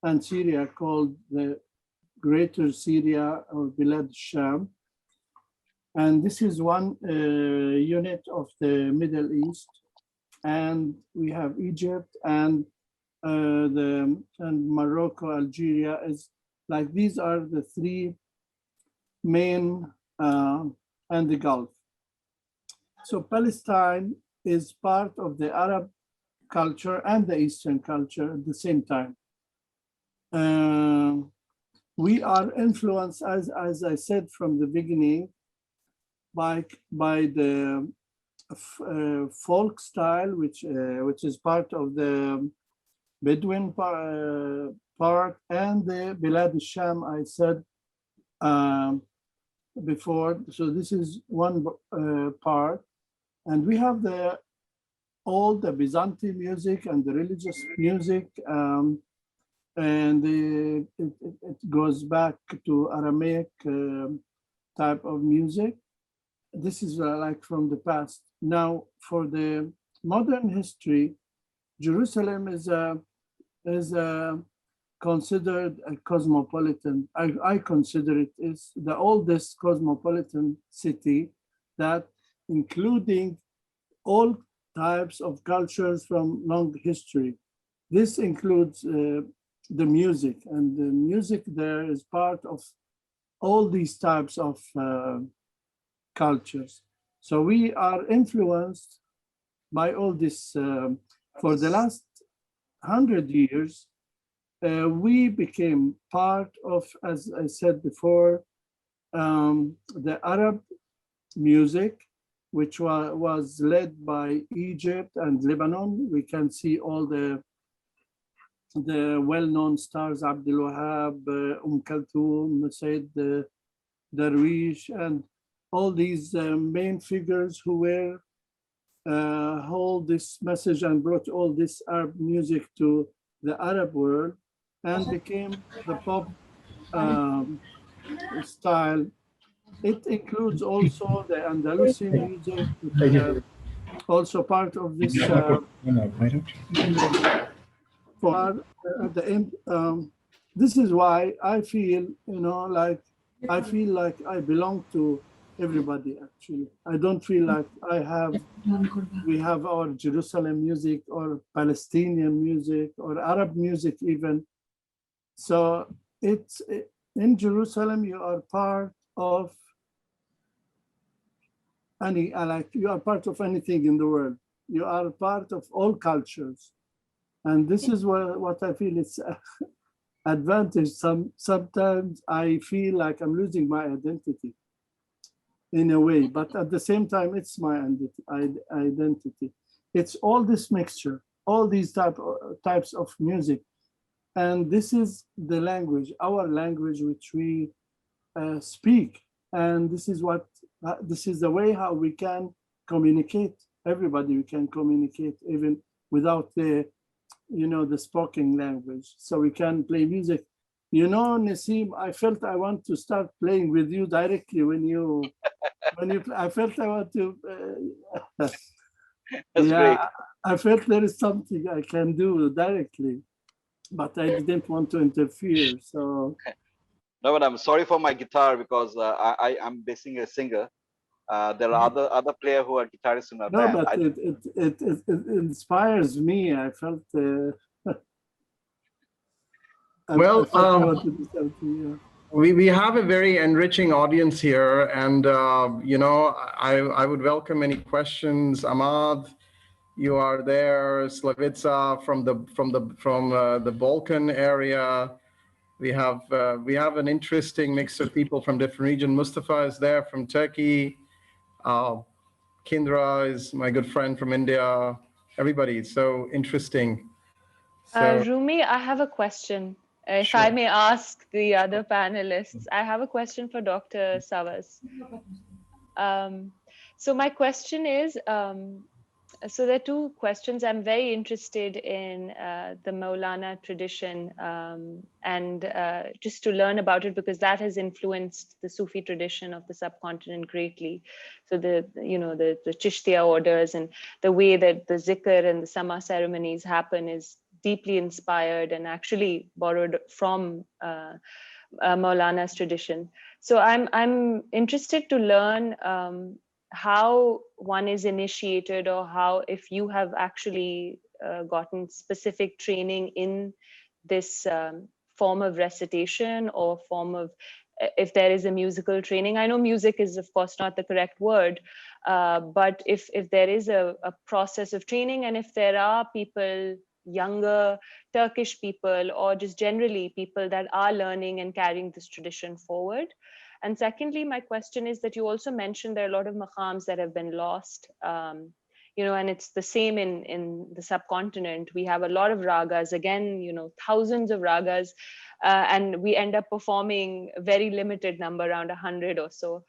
and Syria called the Greater Syria or Bilad Sham. And this is one unit of the Middle East. And we have Egypt and Morocco, Algeria is like, these are the three main, and the Gulf. So Palestine is part of the Arab culture and the Eastern culture at the same time. We are influenced, as I said from the beginning, by the folk style, which is part of the Bedouin part, and the Bilad al-Sham, I said before. So this is one part, and we have all the Byzantine music and the religious music, and it goes back to Aramaic type of music. This is like from the past. Now, for the modern history, Jerusalem is considered a cosmopolitan. I consider it is the oldest cosmopolitan city, that including all types of cultures from long history. This includes the music, and the music there is part of all these types of cultures. So we are influenced by all this. For the last 100 years, we became part of, as I said before, the Arab music, which was led by Egypt and Lebanon. We can see all the well-known stars, Abdul Wahab, Kulthum, Said Darwish, and all these main figures who were hold this message and brought all this Arab music to the Arab world, and became the pop style. It includes also the Andalusian music, which also part of this. This is why I feel, like I belong to everybody. Actually, I don't feel like we have our Jerusalem music or Palestinian music or Arab music even. So it's in Jerusalem, you are part of you are part of anything in the world. You are part of all cultures. And this is what I feel it's advantage. Sometimes I feel like I'm losing my identity in a way, but at the same time, it's my identity. It's all this mixture, all these types of music. And this is the language, our language, which we speak. And this is the way how we can communicate. Everybody, we can communicate even without the spoken language. So we can play music. Nassim, I felt I want to start playing with you directly when you I felt I want to. That's yeah, great. I felt there is something I can do directly, but I didn't want to interfere. So. No, but I'm sorry for my guitar because I'm basically a singer. There are other players who are guitarists in my band. No, but it inspires me. I felt. Well, I felt I wanted to do something, yeah. We have a very enriching audience here, and I would welcome any questions. Ahmad, you are there. Slavica from the Balkan area. We have an interesting mix of people from different regions. Mustafa is there from Turkey. Kindra is my good friend from India. Everybody, it's so interesting. So, Rumi, I have a question. If sure. I may ask the other panelists, I have a question for Dr. Savas. So my question is, so there are two questions. I'm very interested in the Maulana tradition and just to learn about it, because that has influenced the Sufi tradition of the subcontinent greatly. So the Chishtiya orders and the way that the zikr and the sama ceremonies happen is deeply inspired and actually borrowed from Maulana's tradition. So I'm interested to learn how one is initiated, or how, if you have actually gotten specific training in this form of recitation or form of, if there is a musical training. I know music is of course not the correct word, but if there is a process of training, and if there are people, younger Turkish people, or just generally people that are learning and carrying this tradition forward. And secondly, my question is that you also mentioned there are a lot of maqams that have been lost. And it's the same in the subcontinent. We have a lot of ragas, again, thousands of ragas, and we end up performing a very limited number, around 100 or so.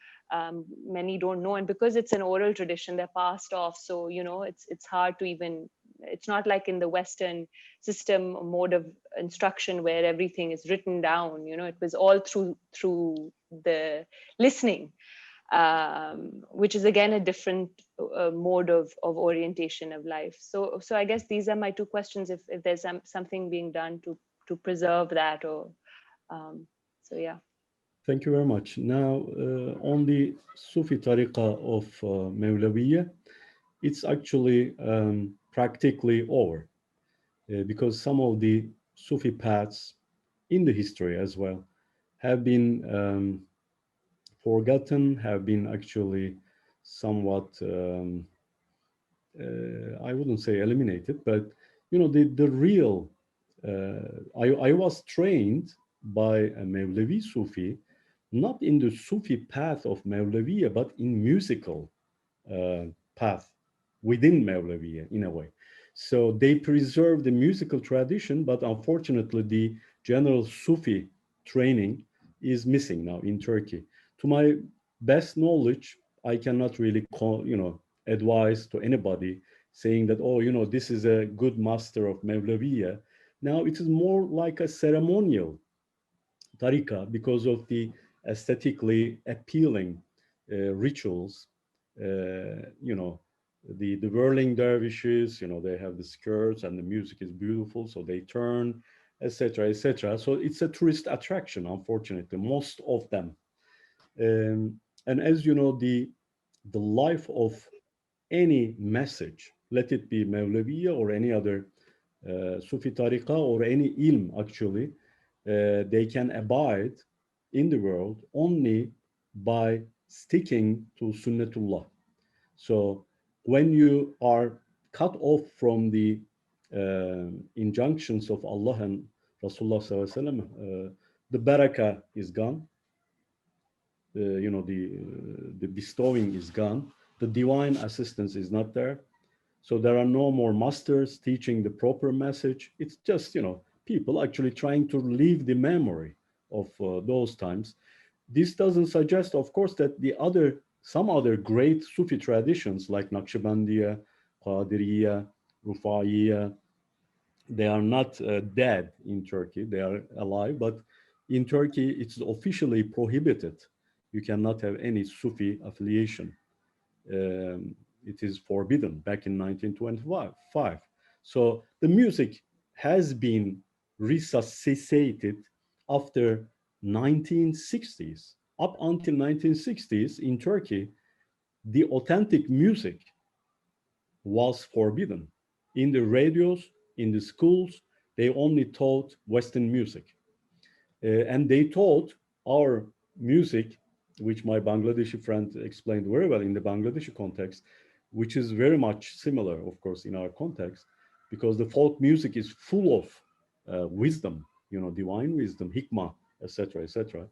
Many don't know, and because it's an oral tradition, they're passed off. So it's hard to even. It's not like in the Western system mode of instruction where everything is written down. It was all through the listening, which is again a different mode of orientation of life. So I guess these are my two questions. If there's something being done to preserve that, or so yeah. Thank you very much. Now, on the Sufi tariqa of Mevleviya, it's actually practically over because some of the Sufi paths in the history as well have been forgotten, have been actually somewhat, I wouldn't say eliminated, but the real, I was trained by a Mevlevi Sufi, not in the Sufi path of Mevleviya, but in musical path within Mevleviya in a way. So they preserve the musical tradition, but unfortunately the general Sufi training is missing now in Turkey. To my best knowledge, I cannot really advise to anybody saying that, oh, this is a good master of Mevleviya. Now it is more like a ceremonial tariqa because of the aesthetically appealing rituals. The whirling dervishes, they have the skirts and the music is beautiful, so they turn, etc., etc. So it's a tourist attraction, unfortunately, most of them. And as you know, the life of any message, let it be Mevleviya or any other Sufi tariqa or any ilm, actually, they can abide in the world only by sticking to Sunnatullah. So when you are cut off from the injunctions of Allah and Rasulullah Sallallahu Alaihi Wasallam, the barakah is gone. The bestowing is gone. The divine assistance is not there. So there are no more masters teaching the proper message. It's just, people actually trying to relive the memory of those times. This doesn't suggest, of course, that some other great Sufi traditions like Naqshbandiya, Qadiriya, Rufaiya, they are not dead in Turkey. They are alive, but in Turkey, it's officially prohibited. You cannot have any Sufi affiliation. It is forbidden back in 1925. So the music has been resuscitated after 1960s. Up until 1960s in Turkey, the authentic music was forbidden. In the radios, in the schools, they only taught Western music. And they taught our music, which my Bangladeshi friend explained very well in the Bangladeshi context, which is very much similar, of course, in our context, because the folk music is full of wisdom, divine wisdom, hikmah, etc., etc.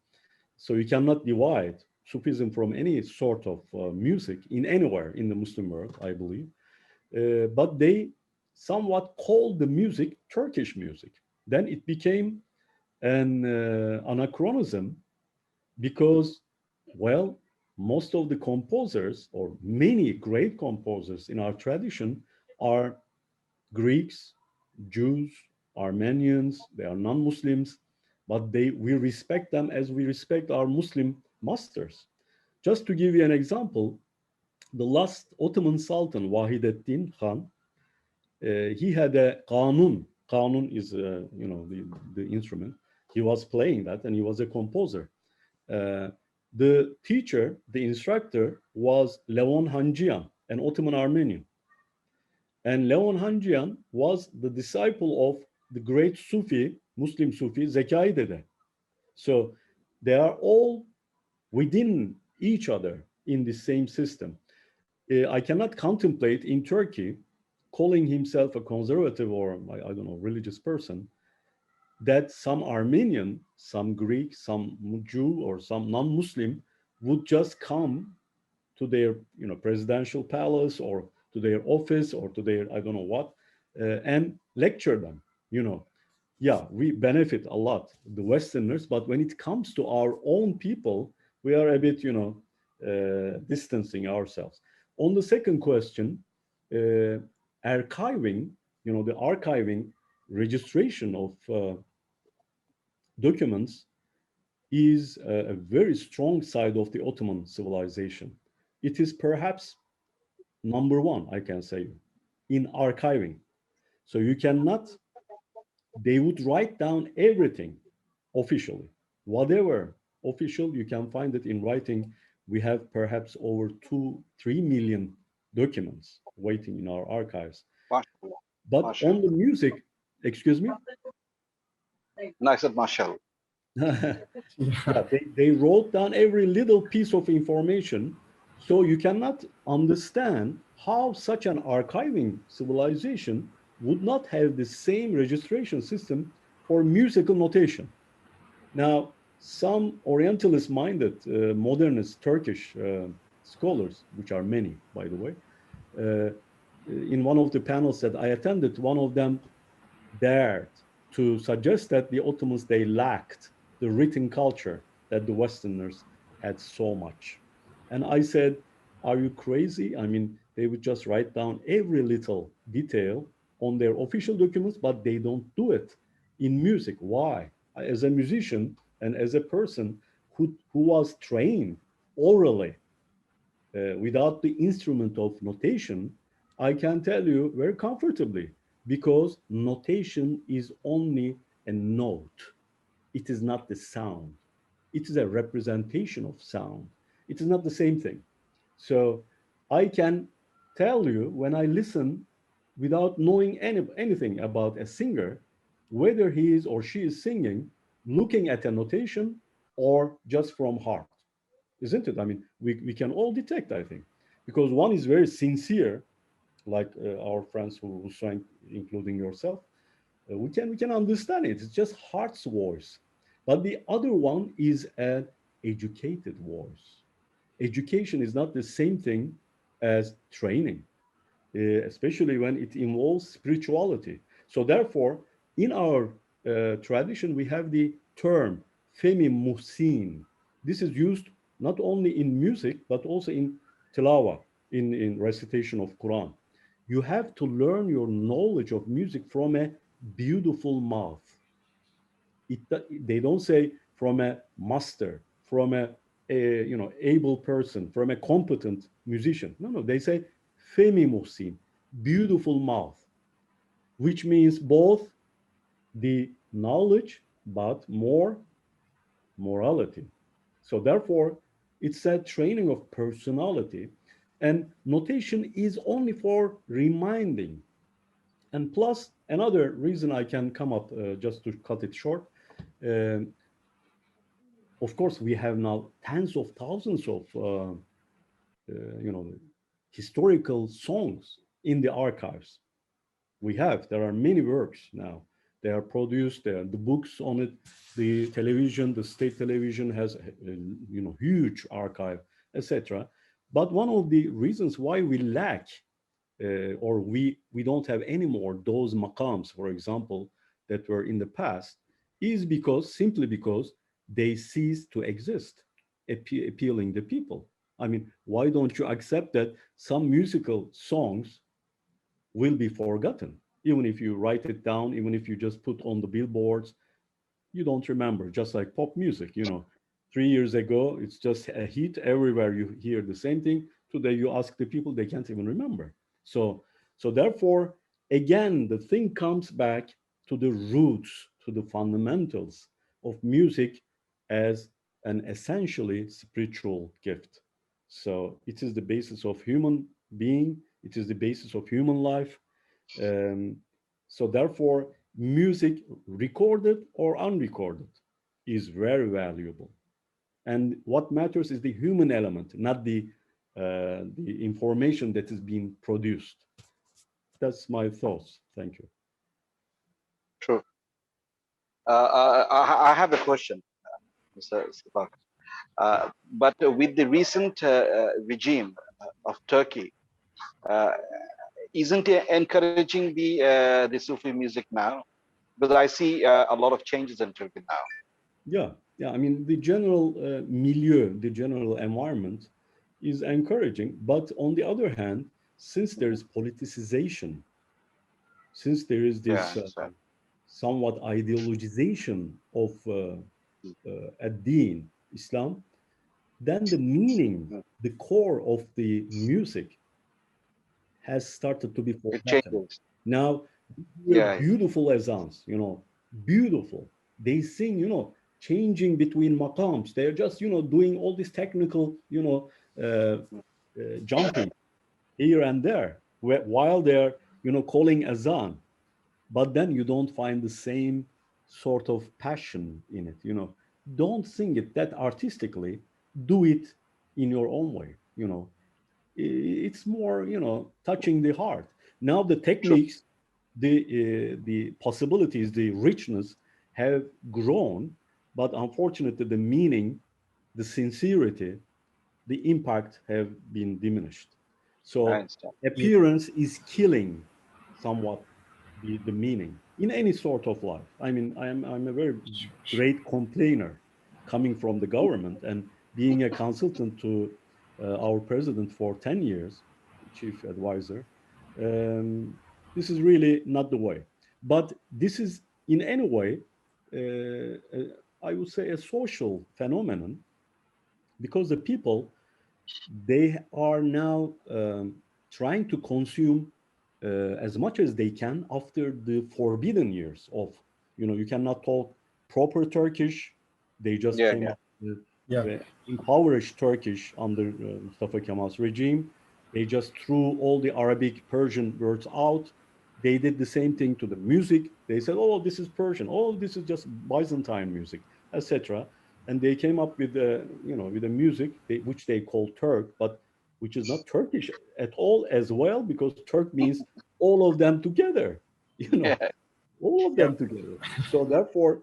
So you cannot divide Sufism from any sort of music in anywhere in the Muslim world, I believe. But they somewhat called the music Turkish music. Then it became an anachronism because, well, most of the composers or many great composers in our tradition are Greeks, Jews, Armenians, they are non-Muslims, but we respect them as we respect our Muslim masters. Just to give you an example, the last Ottoman Sultan, Wahideddin Khan, he had a qanun. Qanun is, the instrument. He was playing that and he was a composer. The teacher, the instructor was Levon Hanjian, an Ottoman Armenian. And Levon Hanjian was the disciple of the great Sufi, Muslim Sufi, Zekai Dede. So they are all within each other in the same system. I cannot contemplate in Turkey calling himself a conservative or, I don't know, religious person that some Armenian, some Greek, some Jew, or some non-Muslim would just come to their, presidential palace, or to their office, or to their, I don't know what, and lecture them. Yeah, we benefit a lot, the Westerners, but when it comes to our own people, we are a bit, distancing ourselves. On the second question, archiving, the archiving, registration of documents is a very strong side of the Ottoman civilization. It is perhaps number one, I can say, in archiving. So you cannot, they would write down everything officially. Whatever official, you can find it in writing. We have perhaps over 3 million documents waiting in our archives. Mashallah. But Mashallah. on the music, excuse me? No, I said mashallah. Yeah, they wrote down every little piece of information. So you cannot understand how such an archiving civilization would not have the same registration system for musical notation. Now, some Orientalist-minded, modernist Turkish scholars, which are many, by the way, in one of the panels that I attended, one of them dared to suggest that the Ottomans, they lacked the written culture that the Westerners had so much. And I said, are you crazy? I mean, they would just write down every little detail on their official documents, but they don't do it in music. Why? As a musician and as a person who was trained orally without the instrument of notation, I can tell you very comfortably, because notation is only a note. It is not the sound. It is a representation of sound. It is not the same thing. So I can tell you, when I listen without knowing anything about a singer, whether he is or she is singing, looking at a notation, or just from heart. Isn't it? I mean, we can all detect, I think, because one is very sincere, like our friends who sang, including yourself. We can understand it. It's just heart's voice. But the other one is an educated voice. Education is not the same thing as training, especially when it involves spirituality. So therefore, in our tradition, we have the term femi muhsin. This is used not only in music, but also in tilawa, in recitation of Quran. You have to learn your knowledge of music from a beautiful mouth. They don't say from a master, from a able person, from a competent musician. No, they say femi muhsin, beautiful mouth, which means both the knowledge but more morality. So therefore, it's a training of personality, and notation is only for reminding. And plus, another reason I can come up, just to cut it short, um, of course, we have now tens of thousands of you know historical songs in the archives. There are many works now. They are produced. There are the books on it. The television, the state television has huge archive, etc. But one of the reasons why we lack, or we don't have anymore those maqams, for example, that were in the past, is simply because they cease to exist, appealing the people. I mean, why don't you accept that some musical songs will be forgotten? Even if you write it down, even if you just put on the billboards, you don't remember, just like pop music. 3 years ago, it's just a hit. Everywhere you hear the same thing. Today, you ask the people, they can't even remember. So therefore, again, the thing comes back to the roots, to the fundamentals of music as an essentially spiritual gift. So it is the basis of human being. It is the basis of human life. Um, so therefore, music, recorded or unrecorded, is very valuable. And what matters is the human element, not the information that is being produced. That's my thoughts. Thank you. True. I have a question, Mr. Sipak. But with the recent regime of Turkey, uh, isn't it encouraging the Sufi music now? Because I see a lot of changes in Turkey now. Yeah, yeah. I mean, the general milieu, the general environment is encouraging. But on the other hand, since there is politicization, since there is Yeah, this so, somewhat ideologization of ad-Din, Islam, then the meaning, the core of the music has started to be it forgotten. changes. Now, hear Yeah, beautiful azans, beautiful. They sing, changing between maqams. They're just, doing all this technical, jumping here and there while they're, calling azan. But then you don't find the same sort of passion in it, Don't sing it that artistically. Do it in your own way, it's more touching the heart. Now the true. techniques, the possibilities, the richness have grown, but unfortunately the meaning, the sincerity, the impact have been diminished. I So understand. appearance is killing somewhat the meaning in any sort of life. I mean, I'm a very great complainer coming from the government and being a consultant to our president for 10 years, chief advisor. Um, this is really not the way. But this is in any way, I would say, a social phenomenon because the people, they are now trying to consume as much as they can after the forbidden years of, you cannot talk proper Turkish. They just Yeah, came yeah. up with Yeah. impoverished Turkish under Mustafa Kemal's regime. They just threw all the Arabic, Persian words out. They did the same thing to the music. They said, "Oh, this is Persian. Oh, this is just Byzantine music, etc." And they came up with with a music which they call Turk, but which is not Turkish at all as well, because Turk means all of them together, you know, Yeah. all of Yeah. them together. So therefore,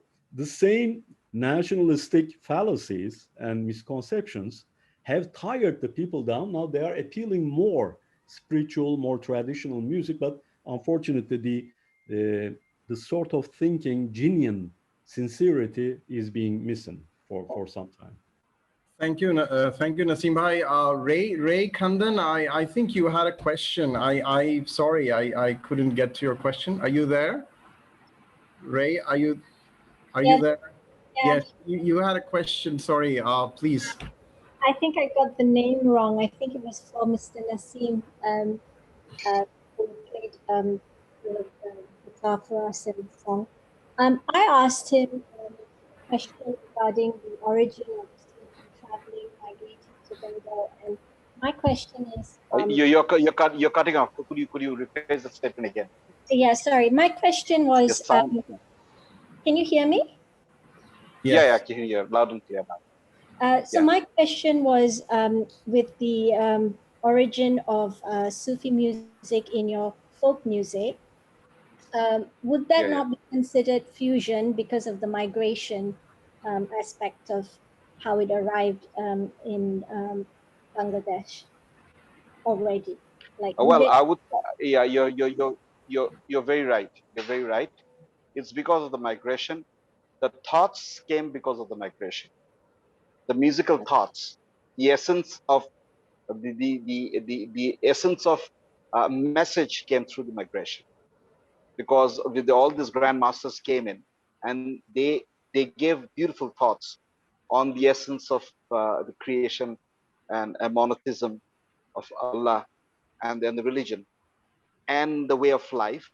the same nationalistic fallacies and misconceptions have tired the people down. Now they are appealing more spiritual, more traditional music, but unfortunately, the sort of thinking, genuine sincerity is being missing for some time. Thank you, Naseem Bhai. Ray Kandan, I think you had a question. Sorry, I couldn't get to your question. Are you there? Ray, are you Yes, there? yeah. Yes, you had a question. Sorry, please. I think I got the name wrong. I think it was for Mr. Naseem, who played guitar for us in the song. I asked him a question regarding the origin of Sufi traveling, migrating to Bengal, and my question is, You're cutting off. Could you rephrase the statement again? yeah, sorry. My question Your was, sound. can you hear me? Yeah, yeah, I Yes. can hear you loud and clear now. So Yeah. my question was with the origin of Sufi music in your folk music, would that Yeah, yeah. not be considered fusion because of the migration aspect of how it arrived in Bangladesh already? Like, would Well, it? I would. Yeah, you're very right. You're very right. It's because of the migration. The thoughts came because of the migration. The musical thoughts, the essence of the essence of message came through the migration, because with all these grandmasters came in, and they gave beautiful thoughts on the essence of the creation and a monotheism of Allah, and then the religion and the way of life.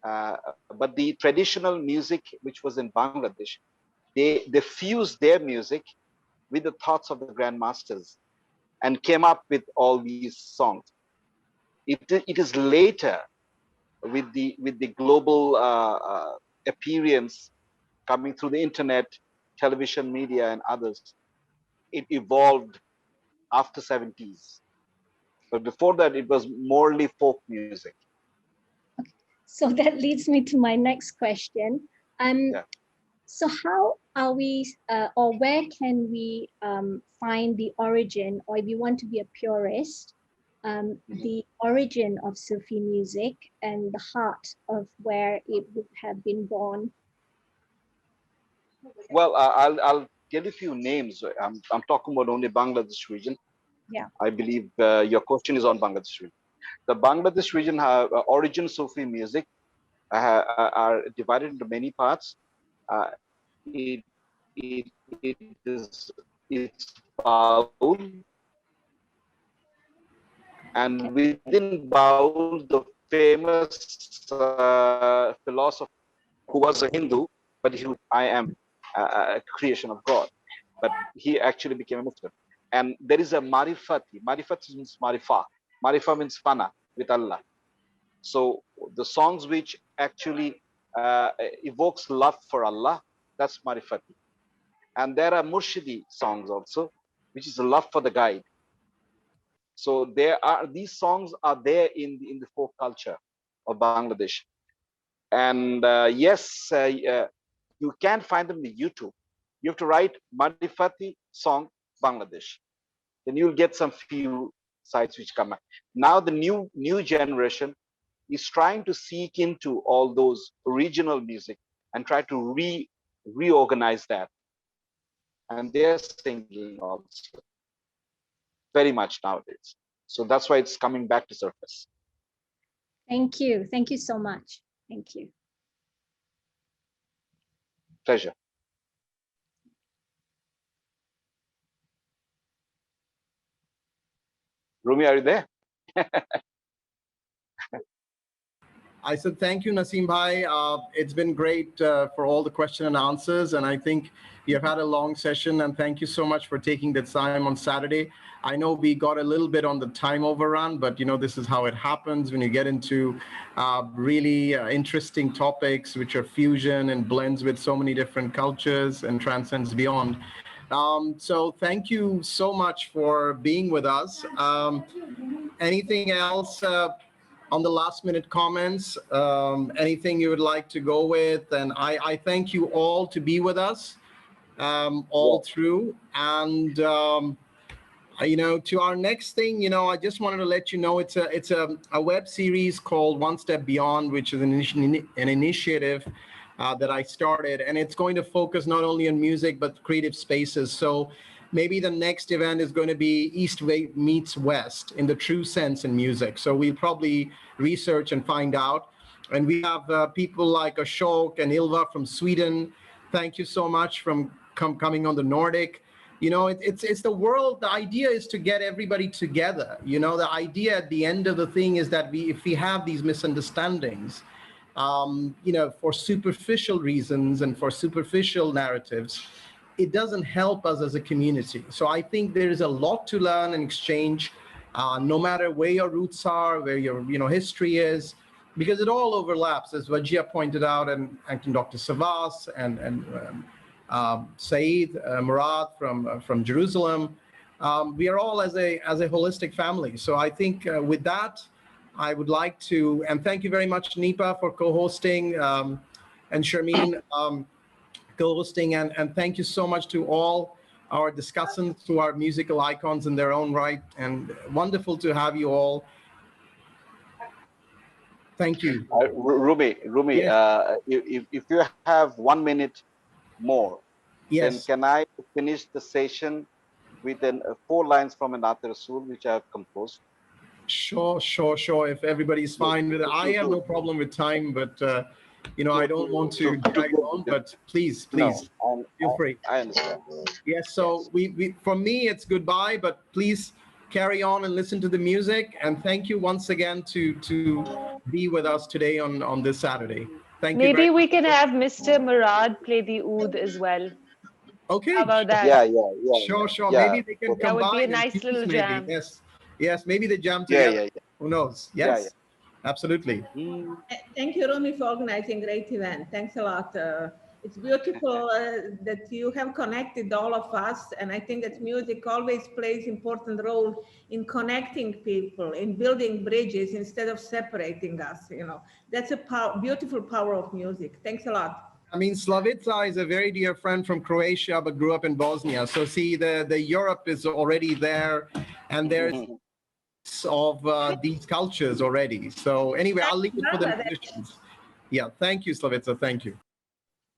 Uh, but the traditional music which was in Bangladesh, they fused their music with the thoughts of the grandmasters and came up with all these songs. It is later with the global appearance coming through the internet, television media, and others. It evolved after 70s. But before that, it was morely folk music. So that leads me to my next question. Yeah. So how are we, or where can we find the origin, or if you want to be a purist, the origin of Sufi music and the heart of where it would have been born? Well, I'll give a few names. I'm talking about only Bangladesh region. Yeah. I believe your question is on Bangladesh region. The Bangladesh region have origin Sufi music are divided into many parts. Uh, it, it is it's Baul, and within Baul, the famous philosopher who was a Hindu, but I am a creation of God, but he actually became a Muslim. And there is a marifati. Marifati means marifa. Marifa means fana with Allah. So the songs which actually evokes love for Allah, that's marifati. And there are murshidi songs also, which is a love for the guide. So these songs are there in the folk culture of Bangladesh. And yes, you can find them in YouTube. You have to write Marifati song Bangladesh. Then you'll get some few sites which come up. Now the new generation is trying to seek into all those original music and try to reorganize that. And they're singing also very much nowadays. So that's why it's coming back to surface. Thank you. Thank you so much. Thank you. Pleasure. Rumi, are you there? I said, thank you, Naseem Bhai. It's been great for all the question and answers. And I think we have had a long session, and thank you so much for taking the time on Saturday. I know we got a little bit on the time overrun, but this is how it happens when you get into really interesting topics, which are fusion and blends with so many different cultures and transcends beyond. So thank you so much for being with us. Anything else? On the last minute comments, anything you would like to go with? And I thank you all to be with us all through. And, to our next thing, I just wanted to let you know it's a web series called One Step Beyond, which is an initiative that I started. And it's going to focus not only on music, but creative spaces. So maybe the next event is going to be East meets West in the true sense in music. So we'll probably research and find out. And we have people like Ashok and Ilva from Sweden. Thank you so much from coming on the Nordic. It's the world. The idea is to get everybody together. The idea at the end of the thing is that if we have these misunderstandings, for superficial reasons and for superficial narratives, it doesn't help us as a community. So I think there is a lot to learn and exchange, no matter where your roots are, where your history is, because it all overlaps, as Wajia pointed out, and Dr. Savas and Saeed Murad from Jerusalem. We are all as a holistic family. So I think with that, I would like to, and thank you very much, Nipa, for co-hosting, and Sharmeen, co-hosting, and thank you so much to all our discussants, to our musical icons in their own right, and wonderful to have you all. Thank you. Rumi, Yes. if you have 1 minute more, Yes. then can I finish the session with 4 lines from an Naat Rasul, which I have composed? Sure. If everybody's fine with it. I have no problem with time, but I don't want to drag on, but please, feel free. I understand. Yes, so we for me, it's goodbye, but please carry on and listen to the music. And thank you once again to be with us today on this Saturday. Thank you. Maybe we can have Mr. Murad play the oud as well. Okay. How about that? Yeah. Sure. Yeah. Maybe they can That would be a combine and nice fuse little maybe. jam. Yes, maybe they jam together. Yeah. Who knows? Yes, absolutely. Thank you, Rumi, for organizing a great event. Thanks a lot. It's beautiful that you have connected all of us. And I think that music always plays important role in connecting people, in building bridges instead of separating us. That's a beautiful power of music. Thanks a lot. I mean, Slavica is a very dear friend from Croatia, but grew up in Bosnia. So see, the Europe is already there, and there's of these cultures already. So anyway, I'll leave it for the musicians. Yeah, thank you, Slavica. Thank you.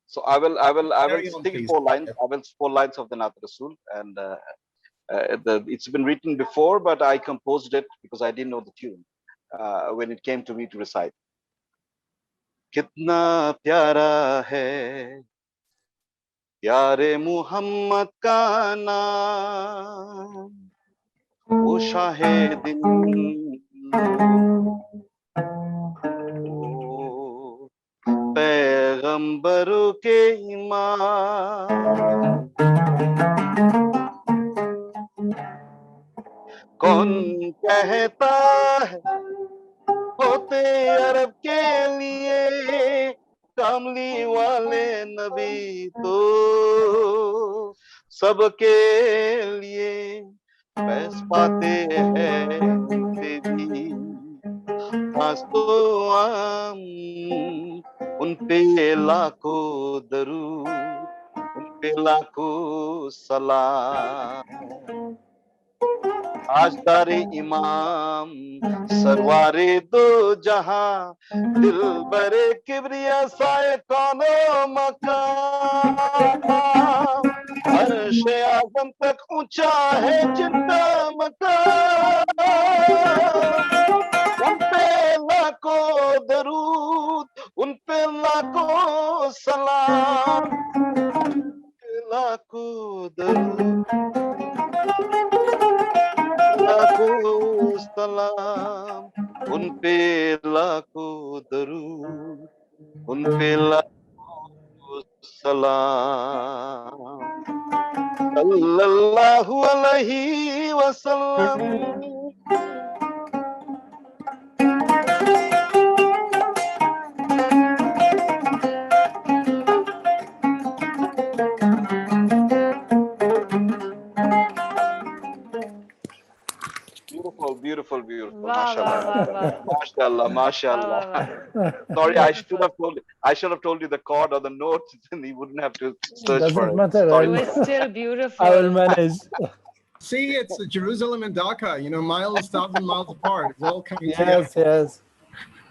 So I will Carry on, sing please. 4 lines. I will 4 lines of the Naat Rasul, and it's been written before, but I composed it because I didn't know the tune when it came to me to recite. Kitna pyara hai प्यारे मुहम्मद का नाम वो शाहे दिन ओ पैगंबरों के इमाम कौन कहता है होते अरब के लिए कामली वाले नबी तो सबके लिए पैस पाते हैं उनसे भी तो आम उन पे लाखों दरूद उन पे लाखों सलाम ताजदारे इमाम सरवारे दो जहां दिल बरे किबरिया साए कौनो मकाम अर्श आज़म तक ऊंचा है जिनका मकाम उन पे लाखों दरूद उन पे लाखों सलाम लाखों दरूद लाखों सलाम उन पे लाखों दरूद उन पे लाखों सलाम सल्लल्लाहु अलैहि वसल्लम Beautiful. Wow, Mashallah. wow. Mashallah. Sorry, I should have told you the chord or the notes, then you wouldn't have to search Doesn't for it. matter. Sorry. It was still beautiful. I will manage. See, it's Jerusalem and Dhaka, you know, miles, 1,000 miles apart. It's all coming together. Yes.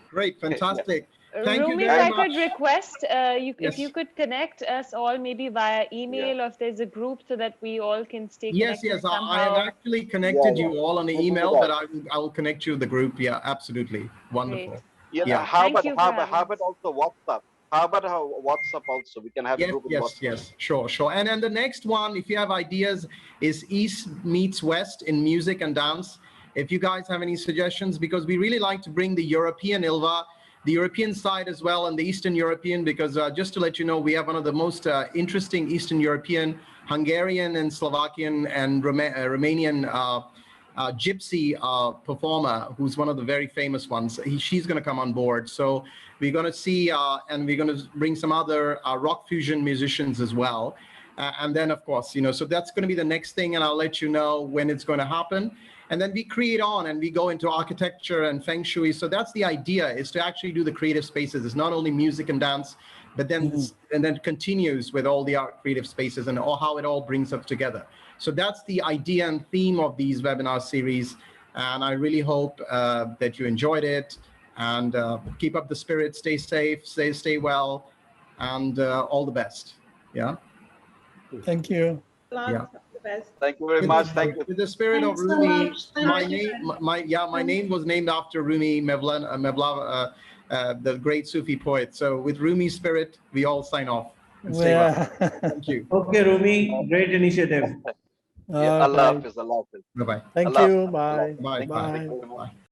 Great, fantastic. Thank you Rumi, very if I much. could request, if Yes. you could connect us all maybe via email or if there's a group so that we all can stay connected Yes. somehow. I have actually connected Yeah. you all on an We'll do email, that. but I will connect you with the group. Yeah, absolutely. Wonderful. Great. Yeah. How Thank you for about having us. also WhatsApp? How about WhatsApp also? We can have a group in WhatsApp. Yes, sure. And then the next one, if you have ideas, is East meets West in music and dance. If you guys have any suggestions, because we really like to bring the European Ilva, the European side as well, and the Eastern European, because just to let you know, we have one of the most interesting Eastern European, Hungarian and Slovakian and Romanian gypsy performer, who's one of the very famous ones. She's going to come on board. So we're going to see, and we're going to bring some other rock fusion musicians as well. And then, of course, you know, so that's going to be the next thing, and I'll let you know when it's going to happen. And then we create on and we go into architecture and feng shui. So that's the idea, is to actually do the creative spaces. It's not only music and dance, but then and then continues with all the art creative spaces and how it all brings us together. So that's the idea and theme of these webinar series. And I really hope that you enjoyed it, and keep up the spirit, stay safe, stay well, and all the best. Yeah. Thank you. Yeah. Thank you very much. Thank you. With the spirit of Rumi, my name was named after Rumi Mevlav, the great Sufi poet. So with Rumi's spirit, we all sign off. And stay well. Thank you. Okay, Rumi, great initiative. Allah Hafiz. Bye-bye. Thank Allah you. Hafiz. Bye. Bye. Bye. Thank you very much.